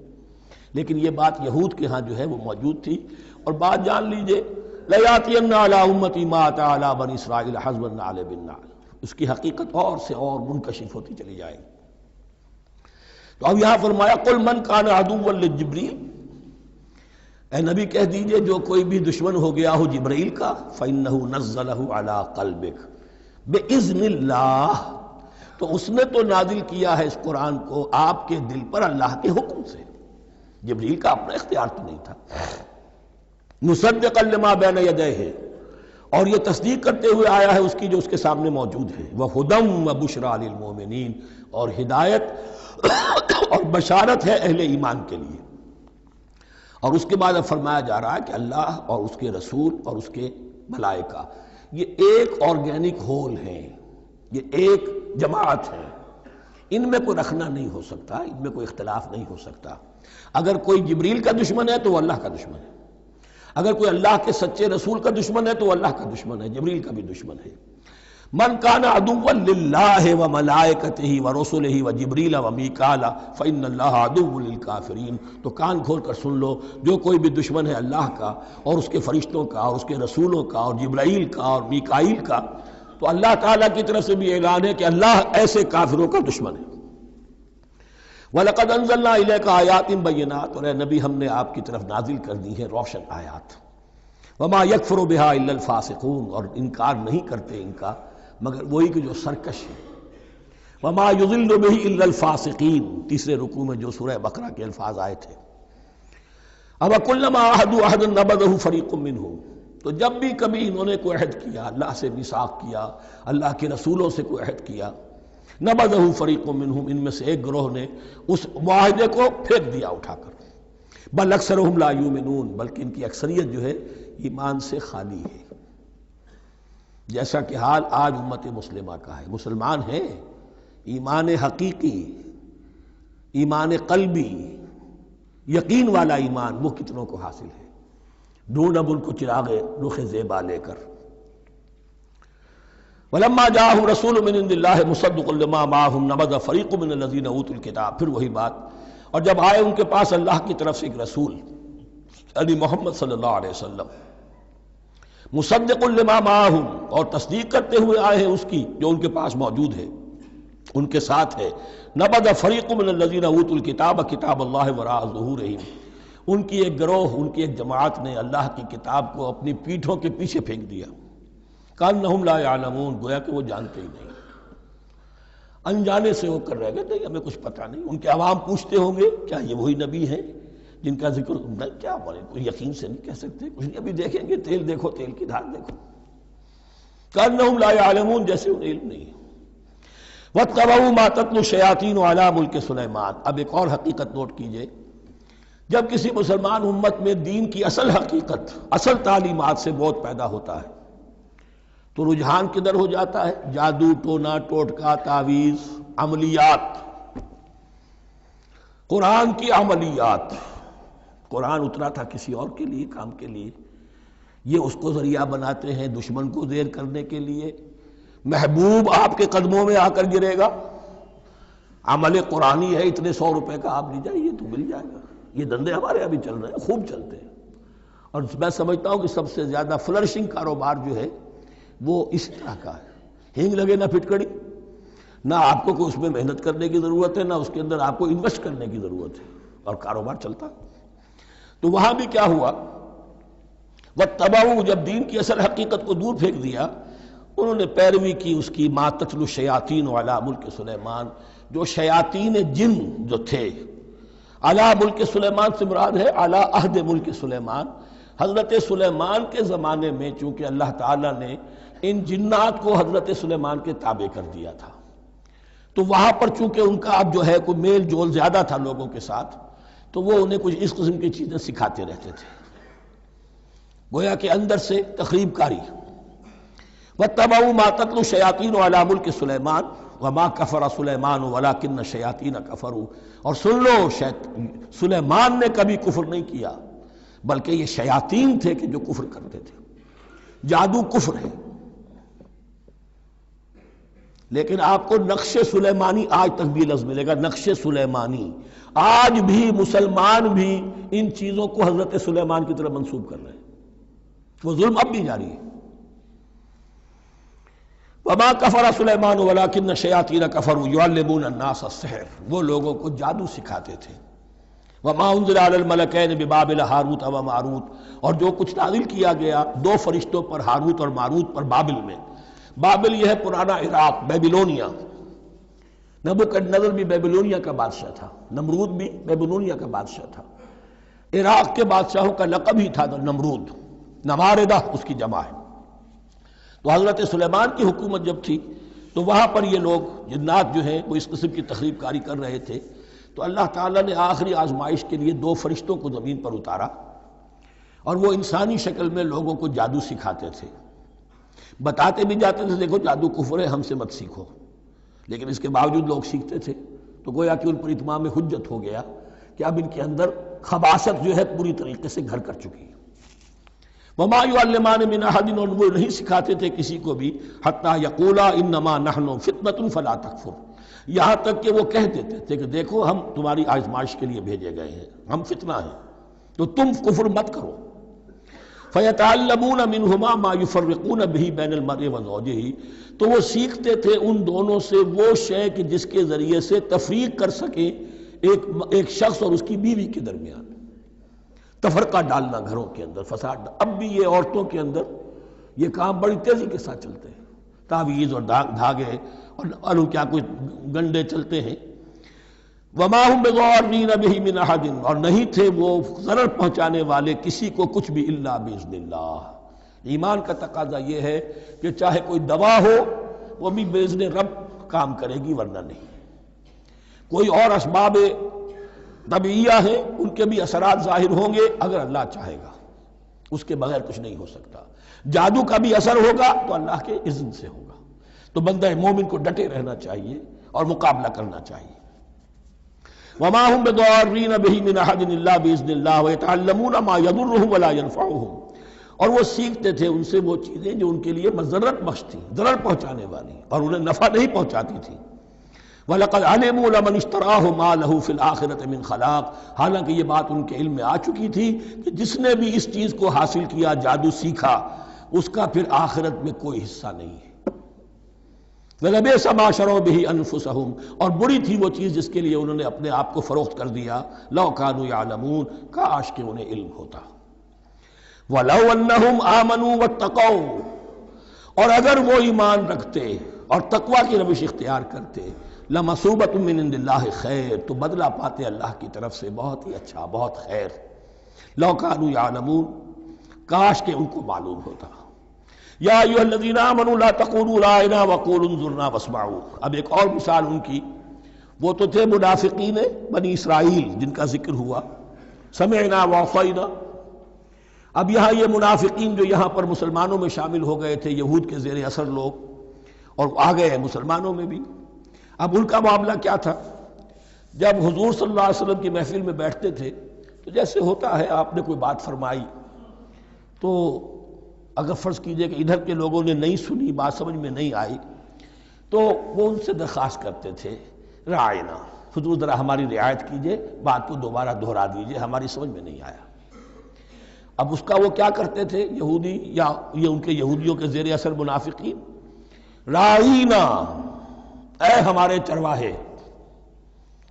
Speaker 1: لیکن یہ بات یہود کے ہاں جو ہے وہ موجود تھی. اور بات جان لیجئے، لَيَأْتِيَنَّ عَلَىٰ أُمَّتِي مَا أَتَىٰ عَلَىٰ بَنِي إِسْرَائِيلَ حَسْبَ النَّعْلِ بِالنَّعْلِ، اس کی حقیقت اور سے اور منکشف ہوتی چلی جائے گی. تو اب یہاں فرمایا قُلْ مَنْ كَانَ عَدُوًّا لِجِبْرِيلَ، اے نبی کہہ دیجئے جو کوئی بھی دشمن ہو گیا ہو جبرائیل کا، فَإِنَّهُ نَزَّلَهُ عَلَىٰ قَلْبِكَ بِإِذْنِ اللَّهِ، تو اس نے تو نازل کیا ہے اس قرآن کو آپ کے دل پر اللہ کے حکم سے. جبریل کا اپنا اختیار تو نہیں تھا. مصدقا لما بین یدیہ، اور یہ تصدیق کرتے ہوئے آیا ہے اس کی جو اس کے سامنے موجود ہے. وہدی وبشریٰ للمؤمنین، اور ہدایت اور بشارت ہے اہل ایمان کے لیے. اور اس کے بعد اب فرمایا جا رہا ہے کہ اللہ اور اس کے رسول اور اس کے ملائکہ یہ ایک آرگینک ہول ہیں، یہ ایک جماعت ہے. ان میں کوئی رکھنا نہیں ہو سکتا، ان میں کوئی اختلاف نہیں ہو سکتا. اگر کوئی جبریل کا دشمن ہے تو وہ اللہ کا دشمن ہے، اگر کوئی اللہ کے سچے رسول کا دشمن ہے تو وہ اللہ کا دشمن ہے، جبریل کا بھی دشمن ہے. من کان عدوا للہ وملائکتہ ورسلہ وجبریل ومیکال فإن اللہ عدو للکافرین. تو کان کھول کر سن لو، جو کوئی بھی دشمن ہے اللہ کا اور اس کے فرشتوں کا اور اس کے رسولوں کا اور جبرائیل کا اور میکائیل کا، تو اللہ تعالیٰ کی طرف سے بھی اعلان ہے کہ اللہ ایسے کافروں کا دشمن ہے. وَلَقَدْ أَنزَلْنَا إِلَيْكَ آيَاتٍ بَيِّنَاتٍ، اور اے نبی ہم نے آپ کی طرف نازل کر دی ہیں روشن آیات. وَمَا يَكْفُرُ بِهَا إِلَّا الْفَاسِقُونَ، اور انکار نہیں کرتے ان کا مگر وہی کہ جو سرکش ہے. وَمَا يُضِلُّ بِهِ إِلَّا الْفَاسِقِينَ، تیسرے رکوع میں جو سورہ بقرہ کے الفاظ آئے تھے. اب کلما عہدوا عہدا نبذہ فریق منہم، تو جب بھی کبھی انہوں نے کوئی عہد کیا، اللہ سے میثاق کیا، اللہ کے رسولوں سے کوئی عہد کیا، نبذہ فریق منہم، ان میں سے ایک گروہ نے اس معاہدے کو پھینک دیا اٹھا کر، بل اکثرہم لا یؤمنون، بلکہ ان کی اکثریت جو ہے ایمان سے خالی ہے، جیسا کہ حال آج امت مسلمہ کا ہے۔ مسلمان ہیں، ایمان حقیقی، ایمان قلبی، یقین والا ایمان وہ کتنوں کو حاصل ہے؟ ڈھونڈ اب ان کو چراغ رخ زیبا لے کر۔ وَلَمَّا جَاءَهُمْ رَسُولٌ مِّنْ عِندِ اللَّهِ مُصَدِّقٌ لِّمَا مَعَهُمْ نَبَذَ فَرِيقٌ مِّنَ الَّذِينَ أُوتُوا الْكِتَابَ، پھر وہی بات، اور جب آئے ان کے پاس اللہ کی طرف سے ایک رسول یعنی محمد صلی اللہ علیہ وسلم، مصدق لما معہم، اور تصدیق کرتے ہوئے آئے ہیں اس کی جو ان کے پاس موجود ہے، ان کے ساتھ ہے، نبذ فریق من الذین اوتوا الکتاب کتاب اللہ وراء ظہورہم، ان کی ایک گروہ، ان کی ایک جماعت نے اللہ کی کتاب کو اپنی پیٹھوں کے پیچھے پھینک دیا، کأنہم لا یعلمون، گویا کہ وہ جانتے ہی نہیں، انجانے سے ہو کر رہ گئے، نہیں ہمیں کچھ پتہ نہیں۔ ان کے عوام پوچھتے ہوں گے کیا یہ وہی نبی ہیں جن کا ذکر، نہیں کیا بولے، کوئی یقین سے نہیں کہہ سکتے، کچھ نہیں، ابھی دیکھیں گے، تیل دیکھو، تیل کی دھار دیکھو، کأنہم لا یعلمون، جیسے انہیں علم نہیں ہے۔ وَاتَّبَعُوا مَا تَتْلُو الشَّيَاطِينُ عَلَىٰ مُلْكِ سُلَيْمَانَ، اب ایک اور حقیقت نوٹ کیجئے، جب کسی مسلمان امت میں دین کی اصل حقیقت، اصل تعلیمات سے بہت پیدا ہوتا ہے تو رجحان کدھر ہو جاتا ہے؟ جادو، ٹونا، ٹوٹکا، تعویذ، عملیات، قرآن کی عملیات۔ قرآن اترا تھا کسی اور کے لیے، کام کے لیے، یہ اس کو ذریعہ بناتے ہیں دشمن کو زیر کرنے کے لیے۔ محبوب آپ کے قدموں میں آ کر گرے گا، عمل قرآنی ہے، اتنے 100 روپے کا آپ لے جائیے تو مل جائے گا۔ یہ دندے ہمارے ابھی چل رہے ہیں، خوب چلتے ہیں، اور میں سمجھتا ہوں کہ سب سے زیادہ فلرشنگ کاروبار جو ہے وہ اس طرح کا ہے۔ ہینگ لگے نہ پھٹکڑی، نہ آپ کو کوئی اس میں محنت کرنے کی ضرورت ہے، نہ اس کے اندر آپ کو انویسٹ کرنے کی ضرورت ہے، اور کاروبار چلتا۔ تو وہاں بھی کیا ہوا، وَاتَّبَعُوا، جب دین کی اصل حقیقت کو دور پھینک دیا، انہوں نے پیروی کی اس کی، مَا تَتْلُو الشَّيَاطِينُ عَلَىٰ مُلْكِ سُلَيْمَانَ، جو شیاطین جن جو تھے، عَلَىٰ مُلْكِ سُلَيْمَانَ سے مراد ہے عَلَىٰ عہد ملک سلیمان، حضرت سلیمان کے زمانے میں چونکہ اللہ تعالیٰ نے ان جنات کو حضرت سلیمان کے تابع کر دیا تھا، تو وہاں پر چونکہ ان کا اب جو ہے کوئی میل جول زیادہ تھا لوگوں کے ساتھ، تو وہ انہیں کچھ اس قسم کی چیزیں سکھاتے رہتے تھے، گویا کہ اندر سے تخریب کاری۔ وَاتَّبَعُوا مَا تَتْلُو الشَّيَاطِينُ عَلَىٰ مُلْكِ سُلَيْمَانَ وَمَا كَفَرَ سُلَيْمَانُ وَلَٰكِنَّ الشَّيَاطِينَ كَفَرُوا، اور سن لو، سلیمان نے کبھی کفر نہیں کیا، بلکہ یہ شیاطین تھے کہ جو کفر کرتے تھے۔ جادو کفر ہے، لیکن آپ کو نقش سلیمانی آج تک بھی لفظ ملے گا، نقش سلیمانی، آج بھی مسلمان بھی ان چیزوں کو حضرت سلیمان کی طرف منسوب کر رہے ہیں، وہ ظلم اب بھی جاری ہے۔ وَمَا كَفَرَ سُلَيْمَانُ وَلَٰكِنَّ الشَّيَاطِينَ كَفَرُوا يُعَلِّمُونَ النَّاسَ السِّحْرَ، وہ لوگوں کو جادو سکھاتے تھے۔ وَمَا أُنزِلَ عَلَى الْمَلَكَيْنِ بِبَابِلَ هَارُوتَ وَمَارُوتَ، اور جو کچھ نازل کیا گیا 2 فرشتوں پر، ہاروت اور ماروت پر، بابل میں۔ بابل یہ ہے پرانا عراق، بیبلونیا۔ نبوکدنضر بھی بیبلونیا کا بادشاہ تھا، نمرود بھی بیبلونیا کا بادشاہ تھا، عراق کے بادشاہوں کا لقب ہی تھا نمرود، نماردہ اس کی جمع ہے۔ تو حضرت سلیمان کی حکومت جب تھی تو وہاں پر یہ لوگ جنات جو ہیں وہ اس قسم کی تخریب کاری کر رہے تھے، تو اللہ تعالیٰ نے آخری آزمائش کے لیے 2 فرشتوں کو زمین پر اتارا، اور وہ انسانی شکل میں لوگوں کو جادو سکھاتے تھے، بتاتے بھی جاتے تھے دیکھو جادو کفر ہے، ہم سے مت سیکھو، لیکن اس کے باوجود لوگ سیکھتے تھے، تو گویا کہ ان پر اتمام حجت ہو گیا کہ اب ان کے اندر خباثت جو ہے پوری طریقے سے گھر کر چکی ہے۔ وَمَا يُعَلِّمَانِ مِنْ أَحَدٍ، اور وہ نہیں سکھاتے تھے کسی کو بھی، حَتَّىٰ يَقُولَا إِنَّمَا نَحْنُ فِتْنَةٌ فَلَا تَكْفُرْ، یہاں تک کہ وہ کہہ دیتے تھے کہ دیکھو ہم تمہاری آزمائش کے لیے بھیجے گئے ہیں، ہم فتنہ ہیں، تو تم کفر مت کرو۔ فَيَتَعَلَّمُونَ مِنْهُمَا مَا يُفَرِّقُونَ بِهِ بَيْنَ الْمَرْءِ وَزَوْجِهِ، تو وہ سیکھتے تھے ان دونوں سے وہ شے کہ جس کے ذریعے سے تفریق کر سکیں ایک شخص اور اس کی بیوی کے درمیان، تفرقہ ڈالنا گھروں کے اندر، فساد۔ اب بھی یہ عورتوں کے اندر یہ کام بڑی تیزی کے ساتھ چلتے ہیں، تعویذ اور دھاگے اور کیا کوئی گنڈے چلتے ہیں۔ وما هم بضارین بہ من احد، اور نہیں تھے وہ ضرر پہنچانے والے کسی کو کچھ بھی الا باذن اللہ۔ ایمان کا تقاضا یہ ہے کہ چاہے کوئی دوا ہو وہ بھی باذن رب کام کرے گی، ورنہ نہیں۔ کوئی اور اسباب طبیعیہ ہیں، ان کے بھی اثرات ظاہر ہوں گے اگر اللہ چاہے گا، اس کے بغیر کچھ نہیں ہو سکتا۔ جادو کا بھی اثر ہوگا تو اللہ کے اذن سے ہوگا۔ تو بندہ مومن کو ڈٹے رہنا چاہیے اور مقابلہ کرنا چاہیے۔ وما هم بضارین بہ من احد الا باذن اللہ ویتعلمون ما یضرهم ولا ينفعهم، اور وہ سیکھتے تھے ان سے وہ چیزیں جو ان کے لیے مضرت بخش تھیں، ضرر پہنچانے والی، اور انہیں نفع نہیں پہنچاتی تھی۔ وَلَقَدْ عَلِمُوا لَمَنِ اشْتَرَاهُ مَا لَهُ فِي الْآخِرَةِ مِنْ خَلَاقٍ، حالانکہ یہ بات ان کے علم میں آ چکی تھی کہ جس نے بھی اس چیز کو حاصل کیا، جادو سیکھا، اس کا پھر آخرت میں کوئی حصہ نہیں ہے۔ وَلَبِئْسَ مَا شَرَوْا بِهِ أَنفُسَهُمْ، اور بری تھی وہ چیز جس کے لیے انہوں نے اپنے آپ کو فروخت کر دیا۔ لَوْ كَانُوا يَعْلَمُونَ، کاش کہ انہیں علم ہوتا۔ وَلَوْ أَنَّهُمْ آمَنُوا وَاتَّقَوْا، اور اگر وہ ایمان رکھتے اور تقوی کی روش اختیار کرتے، لَمَثُوبَةٌ مِّنْ عِندِ اللَّهِ خَيْرٌ، تو بدلہ پاتے اللہ کی طرف سے بہت ہی اچھا، بہت خیر۔ لَوْ كَانُوا يَعْلَمُونَ، کاش کہ ان کو معلوم ہوتا۔ یا ایھا الذین آمنوا لا تقولوا رائنا وقولوا انظرنا واسمعوا، اب ایک اور مثال ان کی، وہ تو تھے منافقین بنی اسرائیل جن کا ذکر ہوا، سمعنا وعصینا۔ اب یہاں یہ منافقین جو یہاں پر مسلمانوں میں شامل ہو گئے تھے، یہود کے زیر اثر لوگ، اور آ گئے ہیں مسلمانوں میں بھی۔ اب ان کا معاملہ کیا تھا؟ جب حضور صلی اللہ علیہ وسلم کی محفل میں بیٹھتے تھے تو جیسے ہوتا ہے، آپ نے کوئی بات فرمائی تو اگر فرض کیجئے کہ ادھر کے لوگوں نے نہیں سنی، بات سمجھ میں نہیں آئی، تو وہ ان سے درخواست کرتے تھے رعاینا، حضور ذرا ہماری رعایت کیجئے، بات کو دوبارہ دہرا دیجئے، ہماری سمجھ میں نہیں آیا۔ اب اس کا وہ کیا کرتے تھے یہودی، یا یہ ان کے یہودیوں کے زیر اثر منافقین، رعاینا، اے ہمارے چرواہے،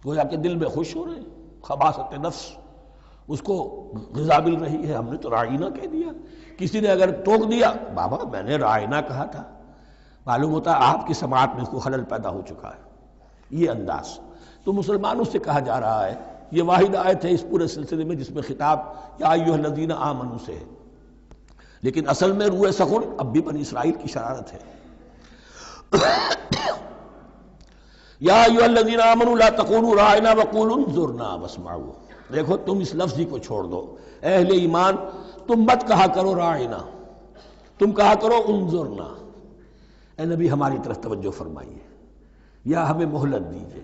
Speaker 1: گویا کہ دل میں خوش ہو رہے ہیں، خباثت نفس اس کو غذا مل رہی ہے، ہم نے تو رعاینا کہہ دیا۔ کسی نے اگر ٹوک دیا، بابا میں نے رعاینا کہا تھا، معلوم ہوتا ہے آپ کی سماعت میں اس کو خلل پیدا ہو چکا ہے، یہ انداز۔ تو مسلمانوں سے کہا جا رہا ہے، یہ واحد آیت ہے اس پورے سلسلے میں جس میں خطاب یا ایھا الذین آمنوا سے ہے، لیکن اصل میں روح سخن اب بھی بنی اسرائیل کی شرارت ہے۔ یا ایھا الذین آمنوا لا تقولوا رعاینا وقولوا انظرنا واسمعوا، دیکھو تم اس لفظ ہی کو چھوڑ دو، اہل ایمان تم مت کہا کرو رعاینا، تم کہا کرو انظرنا، اے نبی ہماری طرف توجہ فرمائیے، یا ہمیں مہلت دیجیے۔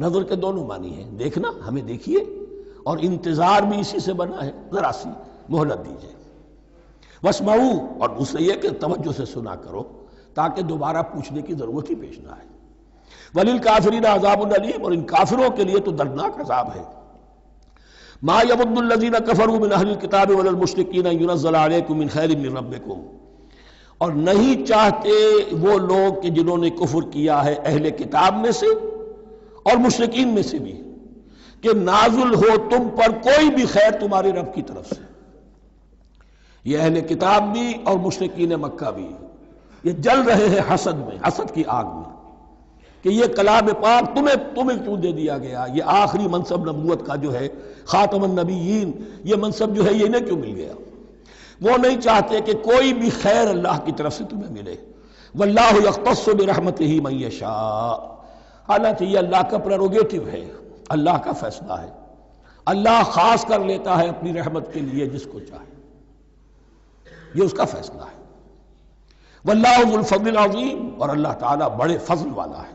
Speaker 1: نظر کے دونوں معنی ہیں، دیکھنا، ہمیں دیکھیے، اور انتظار بھی اسی سے بنا ہے، ذرا سی مہلت دیجیے۔ واسمعوا، اور دوسرے یہ کہ توجہ سے سنا کرو تاکہ دوبارہ پوچھنے کی ضرورت ہی پیش نہ آئے۔ وللکافرین عذاب علیم، اور ان کافروں کے لیے تو دردناک عذاب ہے۔ ما یود الذین کفروا من اہل الکتاب ولا المشرکین ان ینزل علیکم من خیر من ربکم، اور نہیں چاہتے وہ لوگ کہ جنہوں نے کفر کیا ہے اہل کتاب میں سے اور مشرکین میں سے بھی، کہ نازل ہو تم پر کوئی بھی خیر تمہارے رب کی طرف سے۔ یہ اہل کتاب بھی اور مشرکین مکہ بھی، یہ جل رہے ہیں حسد میں، حسد کی آگ میں، کہ یہ کلام پاک تمہیں کیوں دے دیا گیا، یہ آخری منصب نبوت کا جو ہے، خاتم النبیین، یہ منصب جو ہے یہ انہیں کیوں مل گیا؟ وہ نہیں چاہتے کہ کوئی بھی خیر اللہ کی طرف سے تمہیں ملے۔ واللہ یختص برحمتہ من یشاء، حالانکہ یہ اللہ کا پریروگیٹو ہے، اللہ کا فیصلہ ہے، اللہ خاص کر لیتا ہے اپنی رحمت کے لیے جس کو چاہے، یہ اس کا فیصلہ ہے۔ واللہ ذو الفضل العظیم، اور اللہ تعالیٰ بڑے فضل والا ہے۔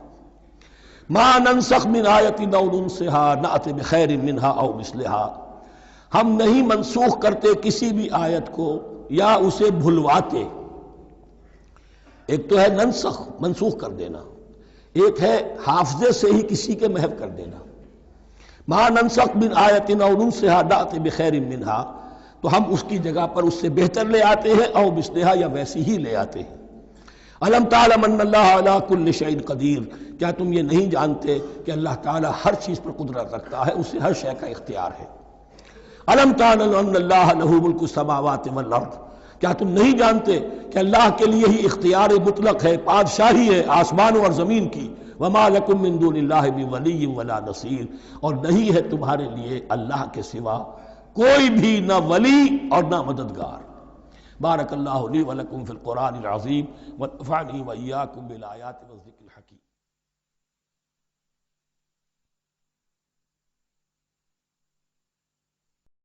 Speaker 1: ما ننسخ من آیت او ننسها نأت بخیر منها او مثلها، ہم نہیں منسوخ کرتے کسی بھی آیت کو یا اسے بھلواتے۔ ایک تو ہے ننسخ، منسوخ کر دینا، ایک ہے حافظے سے ہی کسی کے محو کر دینا۔ ما ننسخ من آیت او ننسها نأت بخیر منها، تو ہم اس کی جگہ پر اس سے بہتر لے آتے ہیں، او مثلها یا ویسی ہی لے آتے ہیں۔ الم تعلم ان اللہ علی کل شیء قدیر، کیا تم یہ نہیں جانتے کہ اللہ تعالیٰ ہر چیز پر قدرت رکھتا ہے، اسے ہر شے کا اختیار ہے۔ الم تعلم ان اللہ لہ ملک السماوات والارض، کیا تم نہیں جانتے کہ اللہ کے لیے ہی اختیار مطلق ہے، بادشاہی ہے آسمانوں اور زمین کی۔ وما لکم من دون اللہ من ولی ولا نصیر، اور نہیں ہے تمہارے لیے اللہ کے سوا کوئی بھی نہ ولی اور نہ مددگار۔ بارک اللہ لی ولکم فی القرآن العظیم ونفعنی وإیاکم بالآیات والذکر